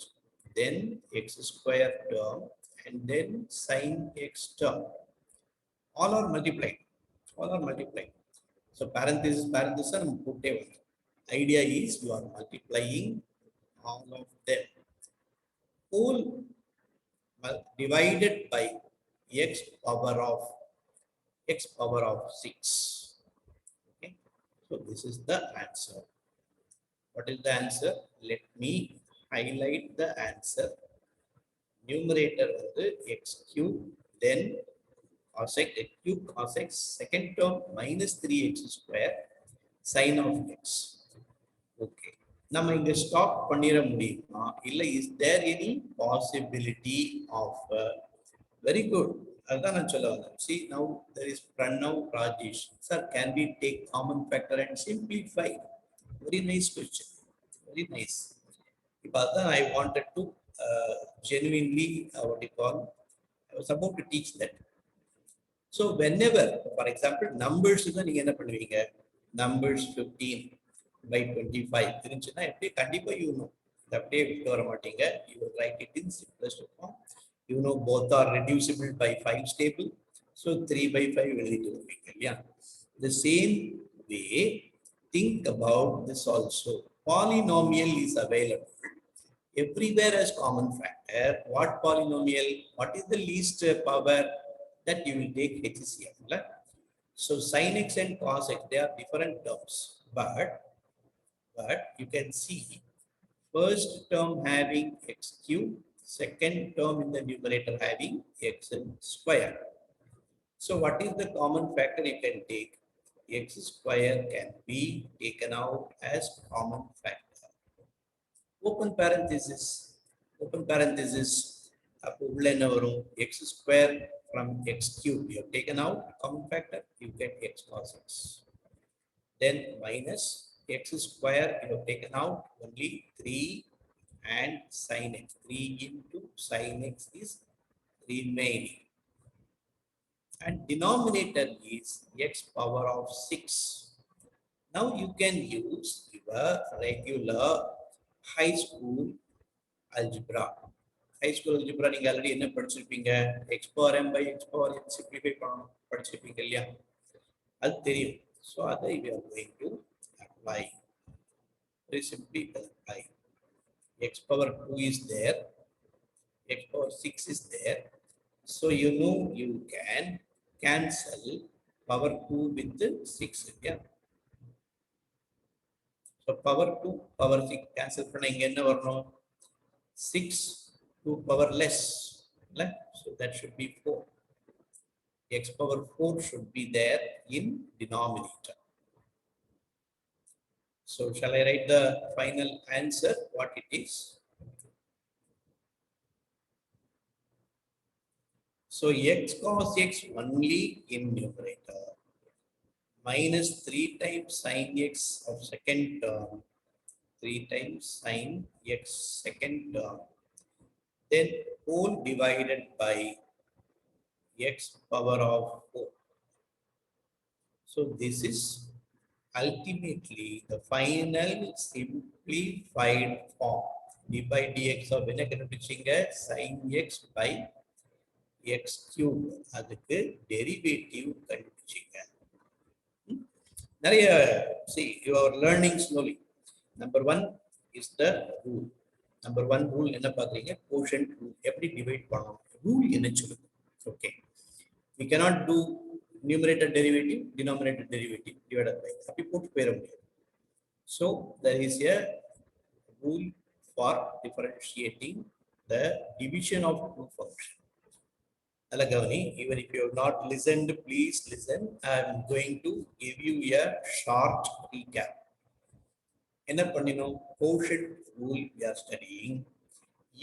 then x square term, and then sin x term. All are multiplied. All are multiplied. So parenthesis, idea is you are multiplying all of them. Whole divided by x power of 6. Okay. So this is the answer. What is the answer? Let me highlight the answer. Numerator x cube, then cos x, x cube cos x, second term minus 3x square sin of x. Okay. Now I'm going to stop pannira mudiyuma illa, is there any possibility of very good. See, now there is Pranav Rajesh. Sir, can we take common factor and simplify? Very nice question. Very nice. I wanted to genuinely, what you call, I was about to teach that. So whenever, for example, numbers is numbers 15 by 25, you know, you will write it in simplest form. You know, both are reducible by 5 stable. So 3 by 5 will do. Yeah. The same way, think about this also. Polynomial is available everywhere as common factor. What polynomial? What is the least power that you will take HCF? So sin x and cos x, they are different terms, but you can see first term having x cube, second term in the numerator having x square. So what is the common factor you can take? X square can be taken out as common factor. Open parenthesis, x square from x cube, you have taken out common factor, you get x cos x. Then minus x square, you have taken out only 3 and sin x. 3 into sin x is remaining. And denominator is x power of 6. Now you can use your regular high school algebra. High school algebra you already x power m by x power n simplify padchirupinga. So that we are going to apply. Very simply apply. X power 2 is there, x power 6 is there. So you know you can cancel power 2 with the 6. Yeah. So power 2, power 6 cancel panna 6 to power less. So that should be 4. X power 4 should be there in denominator. So shall I write the final answer, what it is? So x cos x only in numerator minus 3 times sin x of second term 3 times sine x second term, then whole divided by x power of 4. So this is ultimately the final simplified form. d by dx of என்ன கண்டுபிடிச்சீங்க? sin x by x cube. அதுக்கு derivative கண்டுபிடிச்சீங்க. நிறைய see you are learning slowly. Number 1 is the rule. Number 1 rule என்ன பாக்குறீங்க? quotient rule. எப்படி divide பண்ணணும்? Rule என்ன சொல்லுது? Okay. We cannot do numerator derivative, denominator derivative divided by. அப்படி போட்டு போயிட முடியாது. So there is a rule for differentiating the division of two functions. Alagavani, even if you have not listened, please listen. I am going to give you a short recap. என்ன பண்ணினோம்? quotient rule we are studying.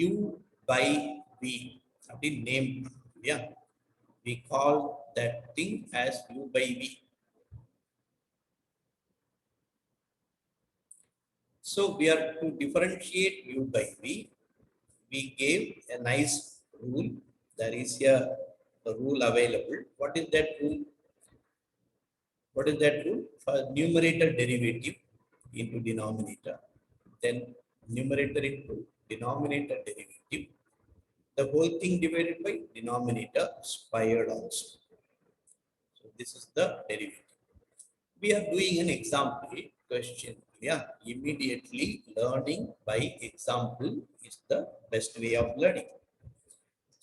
U by V. அப்படி name. Yeah. We call that thing as U by V. So we are to differentiate U by V. We gave a nice rule. There is a rule available. What is that rule? What is that rule? For numerator derivative into denominator, then numerator into denominator derivative, the whole thing divided by denominator squared also. So this is the derivative. We are doing an example question. Yeah, immediately learning by example is the best way of learning.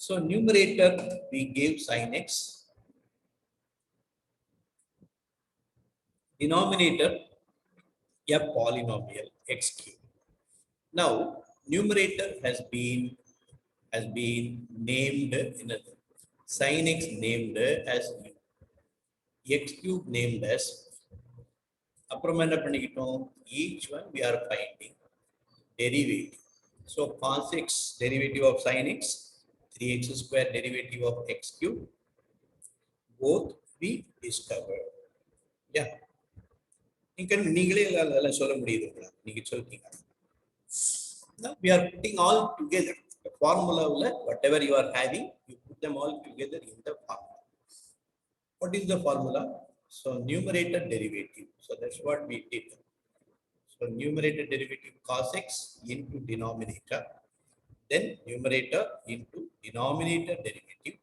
So numerator we gave sin x, denominator a polynomial x cube. Now numerator has been named in a sin x named as x cube named as. அப்புறம் என்ன பண்ணிக்கிட்டோம்? Each one we are finding derivative. So cos x derivative of sin x, 3x square derivative of x cube, both we discovered. Yeah. நீங்களே எல்லாம் சொல்ல முடியுதுங்களா? நீங்க சொல்றீங்க. Now we are putting all together. The formula, whatever you are having, you put them all together in the formula. What is the formula? So numerator derivative. So that's what we did. So numerator derivative cos x into denominator, then numerator into denominator derivative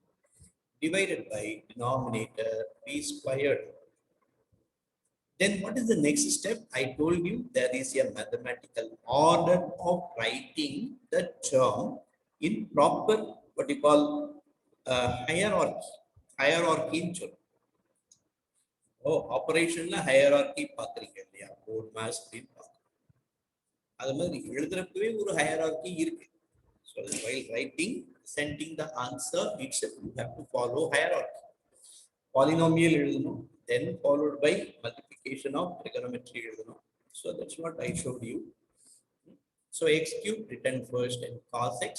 divided by denominator v squared. Then what is the next step? I told you there is a mathematical order of writing the term in proper what you call hierarchy in term. Oh, operation la hierarchy பாக்குறீங்க இல்லையா? board mass அப்படின்னு அது மாதிரி எழுதுறப்பவே ஒரு hierarchy இருக்கு. So while writing, sending the answer itself, you have to follow hierarchy. Polynomial எழுதணும், then followed by multiplication of trigonometry எழுதணும். So that's what I showed you. So x cube written first and cos x,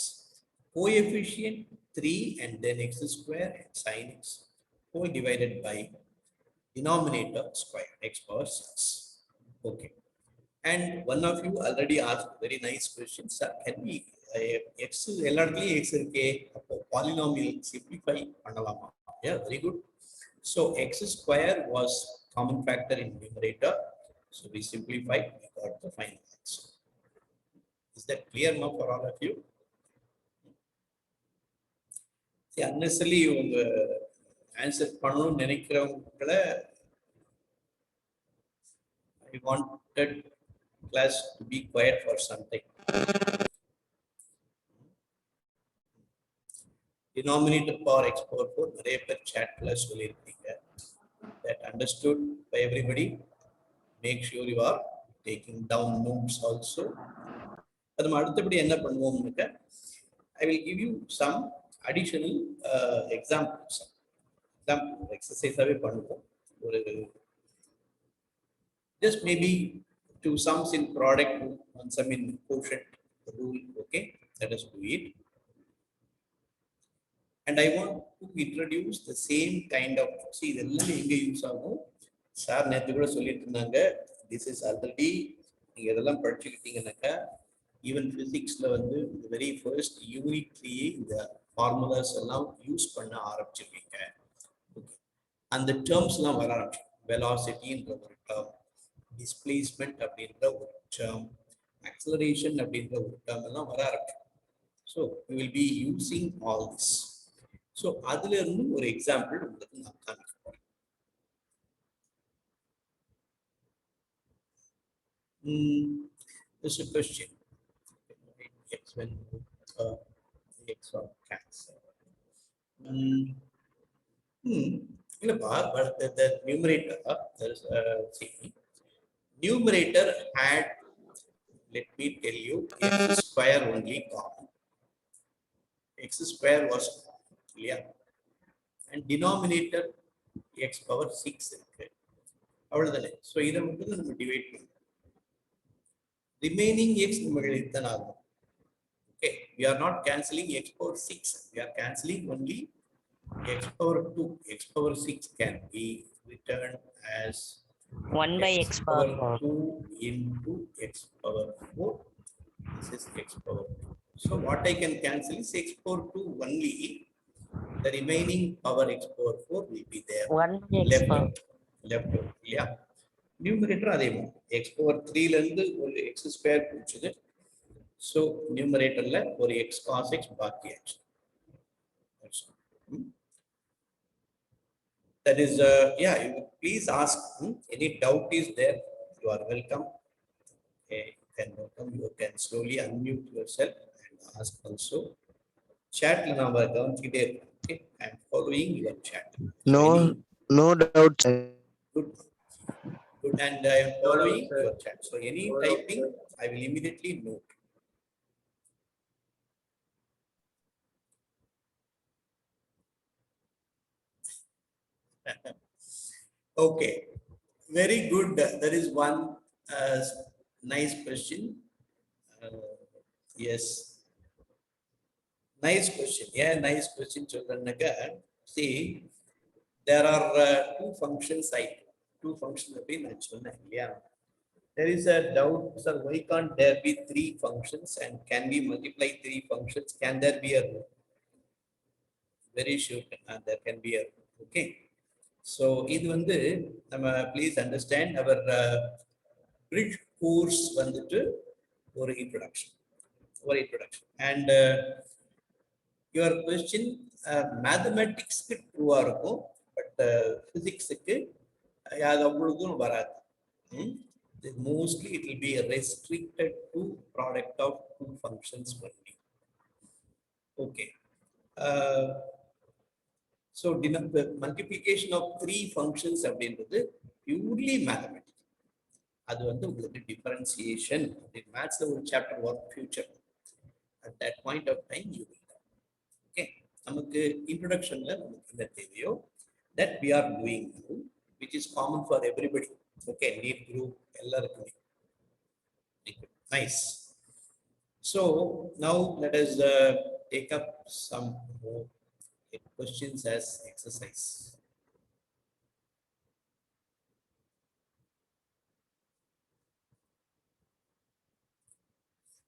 coefficient 3 and then x square and sin x, whole divided by denominator square x power 6. Okay. And one of you already asked very nice question, sir, can we x எல்லாத்துலயும் x இருக்கே, அப்போ polynomial simplify பண்ணலாமா? Yeah, very good. So x square was common factor in numerator, so we simplified, we got the final answer. Is that clear now for all of you? See, unnecessarily உங்க answer பண்ணணும்னு நினைக்கிறவங்களை I wanted class to be quiet for something. Denominator power x power 4 நிறைய பேர் chatல சொல்லியிருக்கீங்க. That understood by everybody. Make sure you are taking down notes also. அது அடுத்தபடி என்ன பண்ணுவோம்னுக்க I will give you some additional examples. Example exercise அவே பண்ணுவோம். ஒரு just maybe to sums in product rule and some in quotient rule. Okay, let us do it. And I want to introduce the same kind of, see இதெல்லாம் எங்க use ஆகும்? Sir நேத்து கூட சொல்லிட்டு இருந்தாங்க, this is already நீங்க இதெல்லாம் படிச்சுக்கிட்டீங்கன்னாக்கா even பிசிக்ஸ்ல வந்து இந்த வெரி ஃபர்ஸ்ட் யூனிட்லயே இந்த ஃபார்முலாஸ் எல்லாம் யூஸ் பண்ண ஆரம்பிச்சிருக்கீங்க. அந்த டேர்ம்ஸ்லாம் வர ஆரம்பிச்சு. வெலாசிட்டின்ற ஒரு டேர்ம், டிஸ்பிளேஸ்மெண்ட் அப்படின்ற ஒரு டேர்ம், acceleration அப்படின்ற ஒரு டேர்ம் எல்லாம் வர ஆரம்பிச்சு. So you will be using all this. So அதுல இருந்து ஒரு எக்ஸாம்பிள் உங்களுக்கு நான் காமிக்க போறேன். This is a question. X when X of cancer. இல்லப்பா, but the numerator, there is see, numerator had, let me tell you, x square only common. X square was clear, and denominator x power 6 இருக்கு. அவ்வளவுதானே. So இதை மட்டும் நம்ம divide பண்ணணும். Remaining X நம்ம எழுதித்தான் ஆகும். Okay, we are not cancelling x power 6, we are cancelling only x power 2. X power 6 can be written as 1 by x power 4. 2 into x power 4. This is x power 2. So what I can cancel is x power 2 only. The remaining power x power 4 will be there. 1 by x Left power. out. Left out. Yeah. Numerator அதே மாதிரி x power 3 ல இருந்து ஒரு x square போச்சுது. So numeratorல ஒரு x cos x பாக்கியாச்சு. That is, yeah, you please ask. Any doubt is there, you are welcome. Okay, you can welcome, you can slowly unmute yourself and ask also. Chat la naam kavanichite irukku. Okay, I am following your chat. No doubt, sir. Good. Good, and I am following your chat. So any typing, I will immediately note. Okay, very good. There is one nice question. Yes, nice question. Yeah, nice question. See, there are two functions. Two functions have been mentioned. Yeah, there is a doubt, sir. Why can't there be three functions? And can we multiply three functions? Can there be a rule? Very sure, there can be a rule. Okay. So, இது வந்து நம்ம please understand our bridge course வந்துட்டு ஒரு introduction. And your question mathematics க்கு ட்ரூவா இருக்கும், but physics-க்கு அது அவ்வளவுக்கும் வராது. Mostly it will be restricted to product of two functions only. Okay. So the multiplication of three functions அப்படின்றது purely mathematics. அது வந்து உங்களுக்கு differentiation. Mathsல ஒரு chapter work future. At that point of time you will know. Okay, நமக்கு introductionல நமக்கு இந்த தேவையோ that we are doing now, which is common for everybody. Okay, NEET group எல்லாருக்குமே. Nice. So now let us take up some more questions as exercise.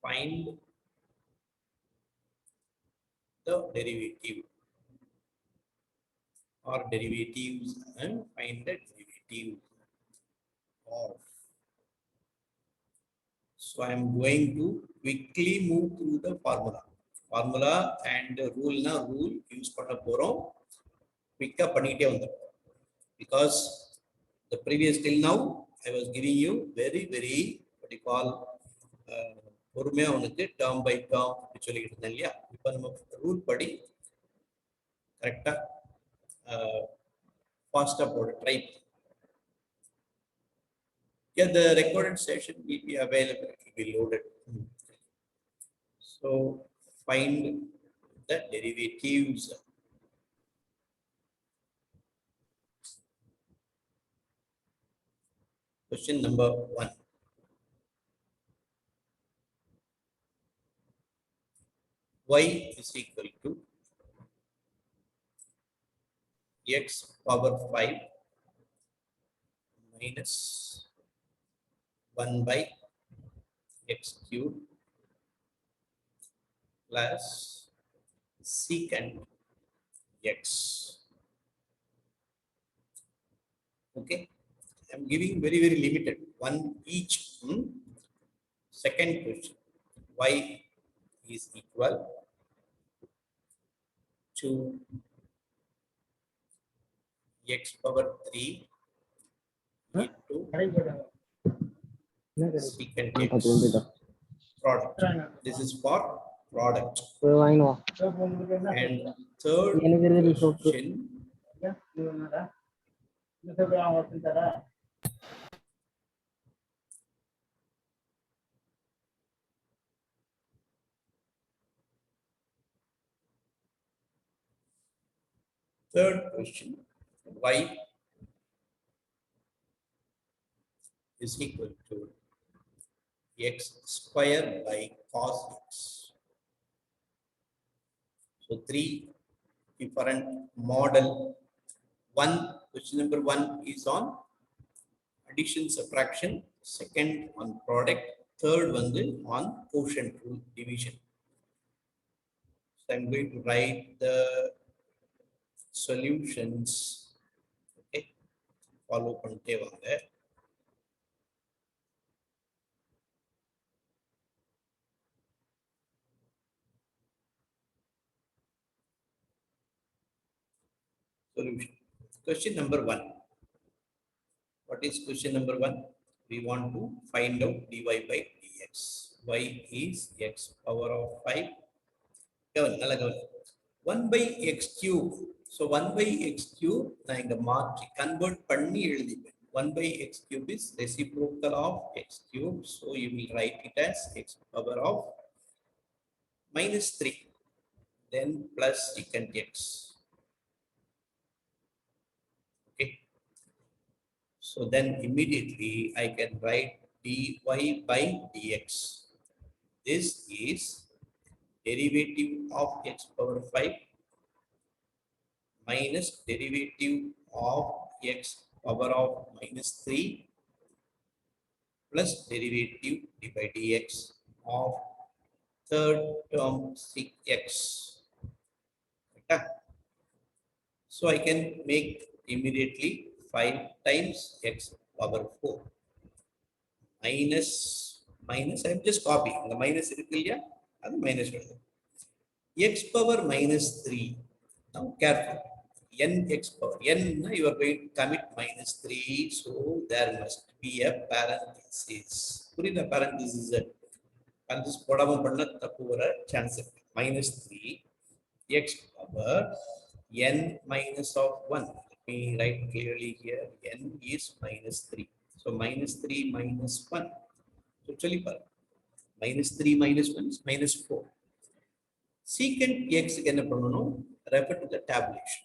Find the derivative or derivatives and find the derivative of. So I am going to quickly move through the formula and rule na rule use panna porom, quick up பண்ணிட்டே வந்துரும். Because the previous till now I was giving you very what you call பொறுமையா உனக்கு term by term சொல்லிட்டு இருந்தேன் இல்லையா. இப்போ நம்ம rule படி கரெக்டா ஃபாஸ்டா போட try. Yeah, the recorded session will be available, it will be loaded. So find the derivatives. Question number 1. Y is equal to x power 5 minus 1 by x cube plus secant x. Okay, I'm giving very limited one each. Second question, y is equal to x power 3 into secant x product. This is for product. And third question, y is equal to x square by cos x. So three different model. Question number one is on addition subtraction, second on product, third one on quotient rule division. So I'm going to write the solutions. Okay, follow pante vaanga. Solution. Question number one. What is question number one? We want to find out dy by dx. Y is x power of 5. 1 by x cube. So 1 by x cube, convert panni எழுதிப்பேன். 1 by x cube is reciprocal of x cube. So you will write it as x power of -3. Then plus secant x. Okay. So then immediately I can write dy by dx. This is derivative of x power 5 minus derivative of x power of -3 plus derivative d by dx of third term sec x. Okay. So I can make immediately 5 times x power 4 minus I'm just copying the minus irukilla adu minus x power -3. Now careful, n x power n you are going to commit -3, so there must be a parenthesis. Purina parenthesis and this podama panna tappu vara chance -3 x power n minus of 1. Let me write clearly here, n is -3. So -3 minus 1. So chali par -3 minus 1 is -4. Secant x என்ன பண்ணனும்? Refer to the tabulation.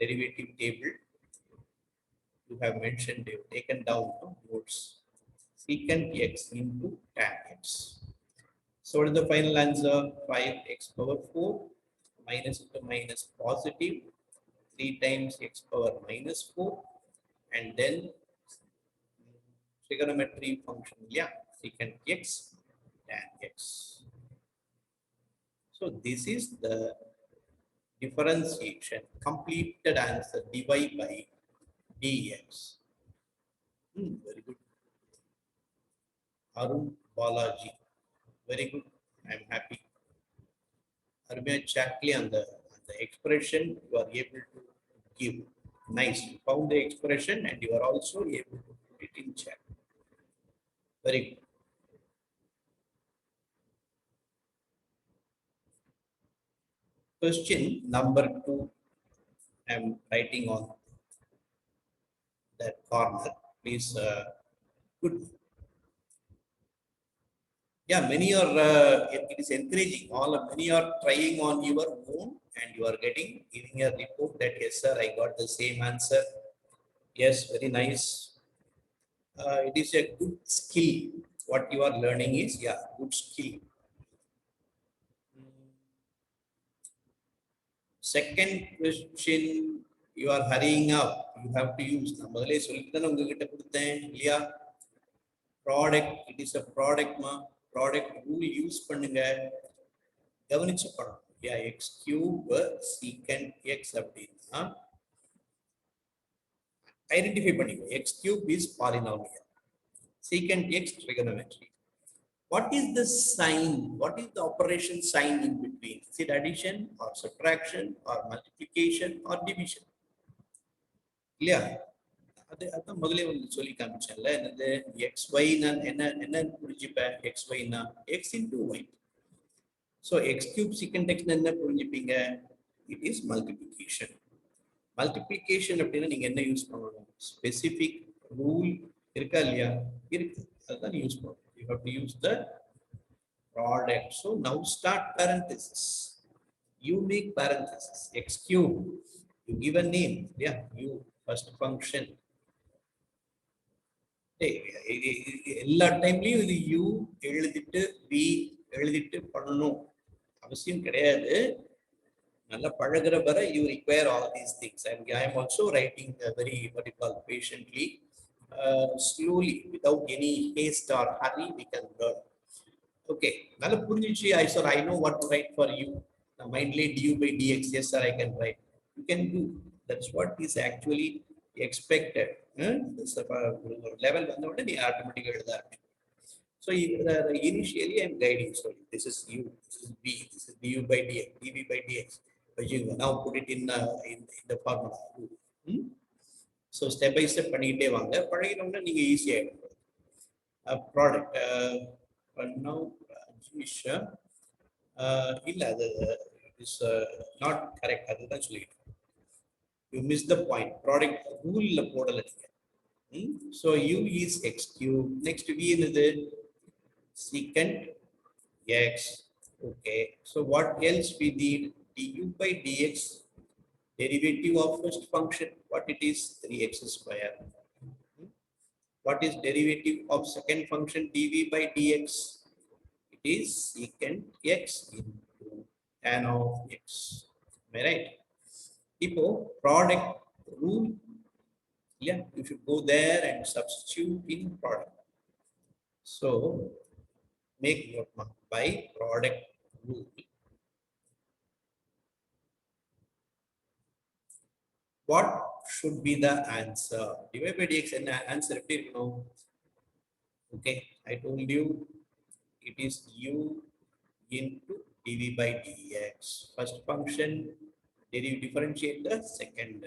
Derivative table. You have mentioned, you have taken down the notes. Secant x into tan x. So what is the final answer? 5x power 4 minus into minus positive 3 times x power -4 and then trigonometry function, yeah, secant x tan x. So this is the differentiation, completed answer dy by dx. Very good. Arun Balaji, very good. I am happy. Arumya exactly on the expression you are able to give. Nice. You found the expression and you are also able to put it in chat. Very good. Question number 2. I am writing on that corner. Please good. Yeah, many are it is encouraging. Many are trying on your own and you are giving a report that yes sir, I got the same answer. Yes, very nice. It is a good skill. What you are learning is, yeah, good skill. Second question, you are hurrying up. You have to use. product, it is a product ma, product rule use பண்ணுங்க, கவனிச்சு பண்ணணும். Yeah, x cube secant x அப்படின்னா identify பண்ணிக்கோ. x cube is polynomial, secant x trigonometry. What is the sign? What is the operation sign in between? Is it addition or subtraction or multiplication or division? இல்லையா? அதான் முதலே வந்து சொல்லி காமிச்சேன்ல, என்னது xy என்ன புரிஞ்சுப்பேன்? xy னா x into y. So x cube secant x என்ன புரிஞ்சுப்பீங்க? It is multiplication. Multiplication அப்படின்னா நீங்க என்ன யூஸ் பண்ணணும்? ஸ்பெசிபிக் ரூல் இருக்கா இல்லையா? இருக்கு, அதுதான் யூஸ் பண்ணணும். You have to use the product. So now start parenthesis. You make parenthesis. X cube. You give a name. Yeah, you first function. எல்லா டைம்லயும் இது u எழுதிட்டு v எழுதிட்டு பண்ணணும் அவசியம் கிடையாது. நல்லா பழகுற வரை you require all these things. And I am also writing very what you call patiently. Slowly, without any haste or hurry, we can learn. Okay, nalla purinjichi. I know what to write for you. Now mindly du by dx, yes sir, I can write. You can do. That's what is actually expected. This level vandha nee automatically eludha. So initially I am guiding. So this is u, this is b, this is du by dx, dv by dx. But you now put it in the formula. So step by step பண்ணிட்டே வாங்க, பழகினோம்னா நீங்க ஈஸியா இருக்கும். Product now Jisha இல்ல, அது is not correct, அதுதான் சொல்லிட்டு you missed the point. Product ரூல்ல போடல நீங்க. So u is x cube, next v என்னது secant x. Okay, so what else we need? Du by dx, derivative of first function, what it is? 3x square. What is derivative of second function dv by dx? It is secant x into tan of x. Am I right? Ipo product rule, yeah, you should go there and substitute in product. So make note by product rule. What should be the answer? Divide by dx and answer no. Okay, I told you it is u into dv by dx. First function, differentiate the second.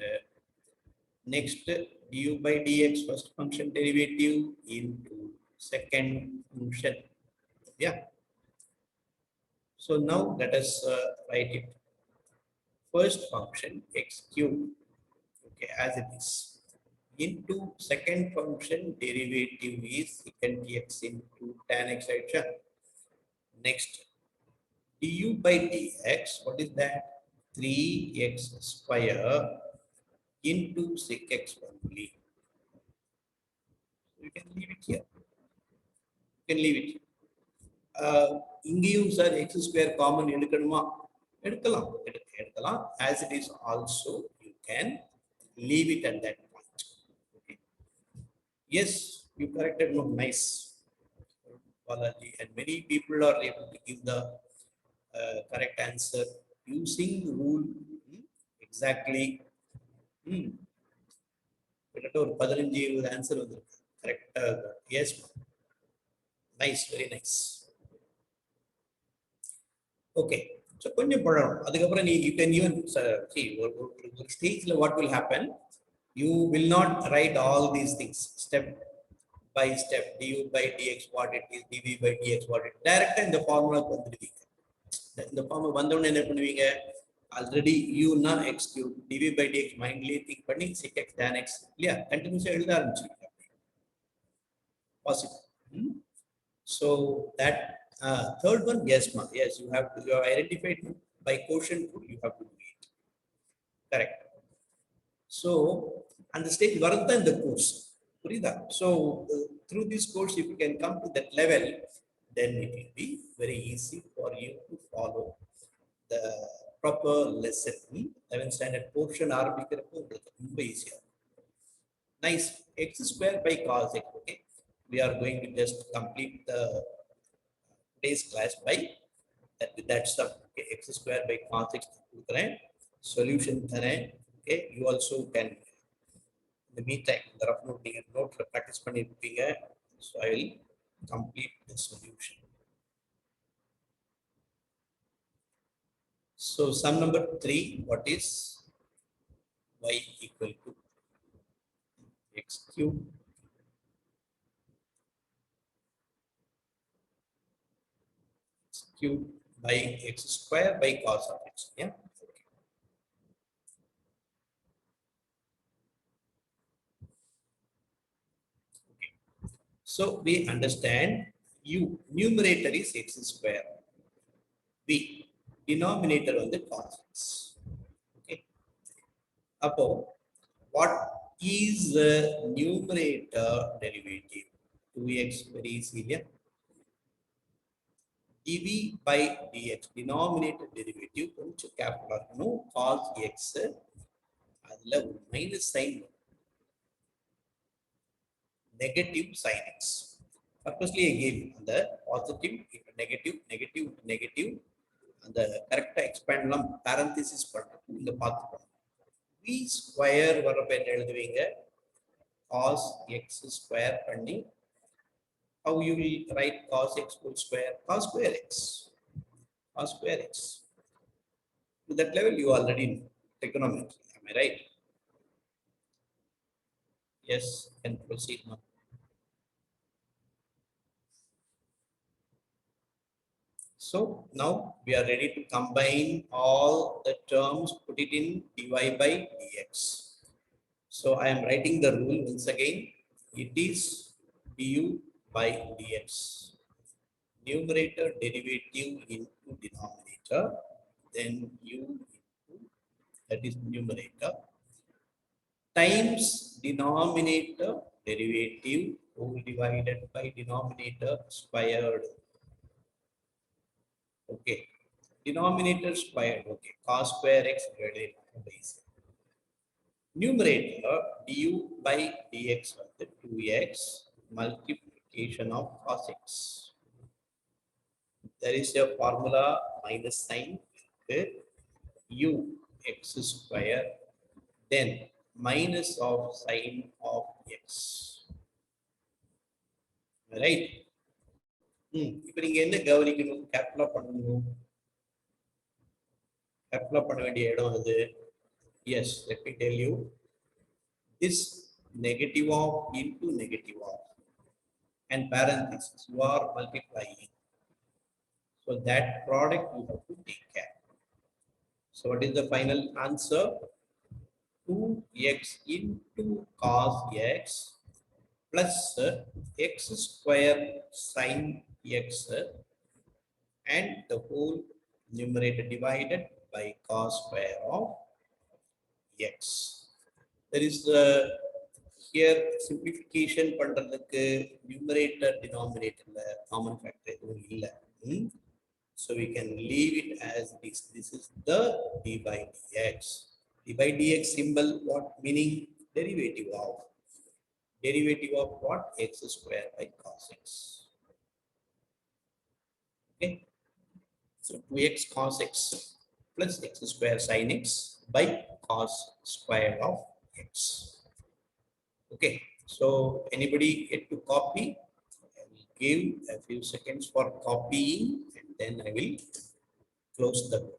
Next, du by dx, first function derivative into second function. Yeah. So now let us write it. First function x cube. Okay, as it is, into second function derivative is secant x into tan x, right? Next, du by dx, what is that? 3x square into sec x only. You can leave it here. You can leave it. இங்கேயும் sir x square common எடுக்கணுமா? எடுக்கலாம். As it is also, you can leave it at that point. Okay. Yes, you corrected. No, nice, Balaji. And many people are able to give the correct answer using the rule exactly. ஒரு 15-20 answer வந்திருக்கு கரெக்டா. Yes, nice, very nice. Okay. So கொஞ்சம் பழகணும். அதுக்கப்புறம் நீ you can even see ஒரு ஸ்டேஜ்ல what will happen, you will not write all these things step by step. Du by dx what it is, dv by dx what it is. டைரக்டா இந்த ஃபார்முலாக்கு வந்துடுவீங்க. இந்த ஃபார்முலா வந்த உடனே என்ன பண்ணுவீங்க? ஆல்ரெடி u னா x cube, dv by dx மைண்ட்லி திங்க் பண்ணி sec x tan x இல்லையா, கண்டினியூஸா எழுத ஆரம்பிச்சிருக்கீங்க. Possible. So that third one, yes ma, yes, you have identified by quotient rule, you have to do it. Correct. So and the stage varudha in the course, purida. So through this course, if you can come to that level, then it will be very easy for you to follow the proper lesson. 11th standard portion ஆரம்பிக்கிறப்போ உங்களுக்கு ரொம்ப ஈஸியா. Nice. X square by cos x. Okay, we are going to just complete the today's class by that with that sum. Okay, x square by cos x கொடுக்கிறேன் solution தரேன். Okay, you also can in the meantime the rough note நீங்க நோட்ல practice பண்ணிருப்பீங்க. So I will complete the solution. So sum number 3, what is y equal to x cube by x square by cos of x. Yeah. Okay. So we understand u numerator is x square. V denominator on the cos x. Okay. Apo what is the numerator derivative? 2x very easy. Yeah. dv by dx denominator derivative கொஞ்சம் கேர்ஃபுல்லா இருக்கணும். cos x அதுல ஒரு minus sign negative sin x. Purposely I gave அந்த positive into negative negative into negative அந்த கரெக்டா expand எல்லாம் parenthesis பண்றோம். இங்க பார்த்துக்கணும். v square வரப்ப என்ன எழுதுவீங்க? cos x square பண்ணி how you will write cos x whole square? Cos square x. Cos square x. To that level you already know trigonometry. Am I right? Yes, can proceed now. So now we are ready to combine all the terms, put it in dy by dx. So I am writing the rule once again. It is du by dx. Numerator derivative into denominator, then u into, that is numerator, times denominator derivative whole divided by denominator squared. Okay, denominator squared. Okay, cos square x divided by c. Numerator du by dx was the 2x multiplication of cos x. There is a formula minus sign u x square, then minus of sin of x. Right? இப்போ நீங்க என்ன கவனிக்கணும்? கேப்லா பண்ணணும். கேப்லா பண்ண வேண்டிய இடம் அது. Yes, let me tell you. This negative of into negative of and parenthesis you are multiplying. So that product you have to take care. So what is the final answer? 2x into cos x plus x square sin x and the whole numerator divided by cos square of x. There is here simplification பண்றதுக்கு numerator denominator common factor எதுவும் இல்லை. So we can leave it as this. This is the d by dx. D by dx symbol what meaning? Derivative of. Derivative of what? X square by cos x. Okay. So 2x cos x plus x square sin x by cos square of x. Okay. So anybody get to copy? I will give a few seconds for copying and then I will close the book.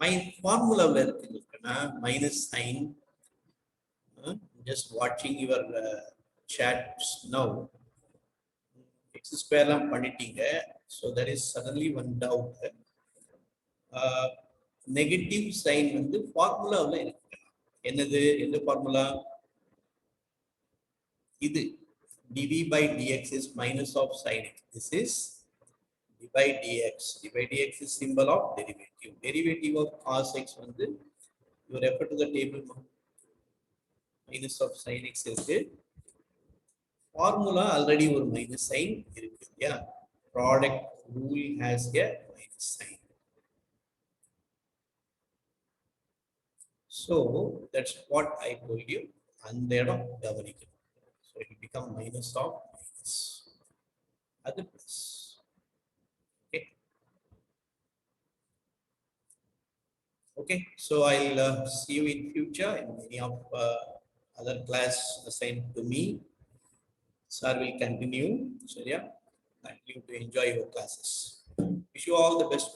My formula minus sign. Just watching your chats now. X square lam பண்ணிட்டீங்க. So there is suddenly one doubt. Negative sign வந்து formula இருக்கு. என்னது? எந்த formula? இது dv by dx is minus of sin x. This is d by dx. D by dx is symbol of derivative. Derivative of cos x வந்து you refer to the table. Minus of sin x இருக்கு. Formula already ஒரு minus sign இருக்கு. Yeah. Product rule has a minus sign. So that's what I told you. And there are governing. So it will become minus of minus. Other plus. Okay. Okay. So I'll see you in future in any of other class assigned to me. Sir will continue. So yeah, I you to enjoy your classes. Wish you all the best.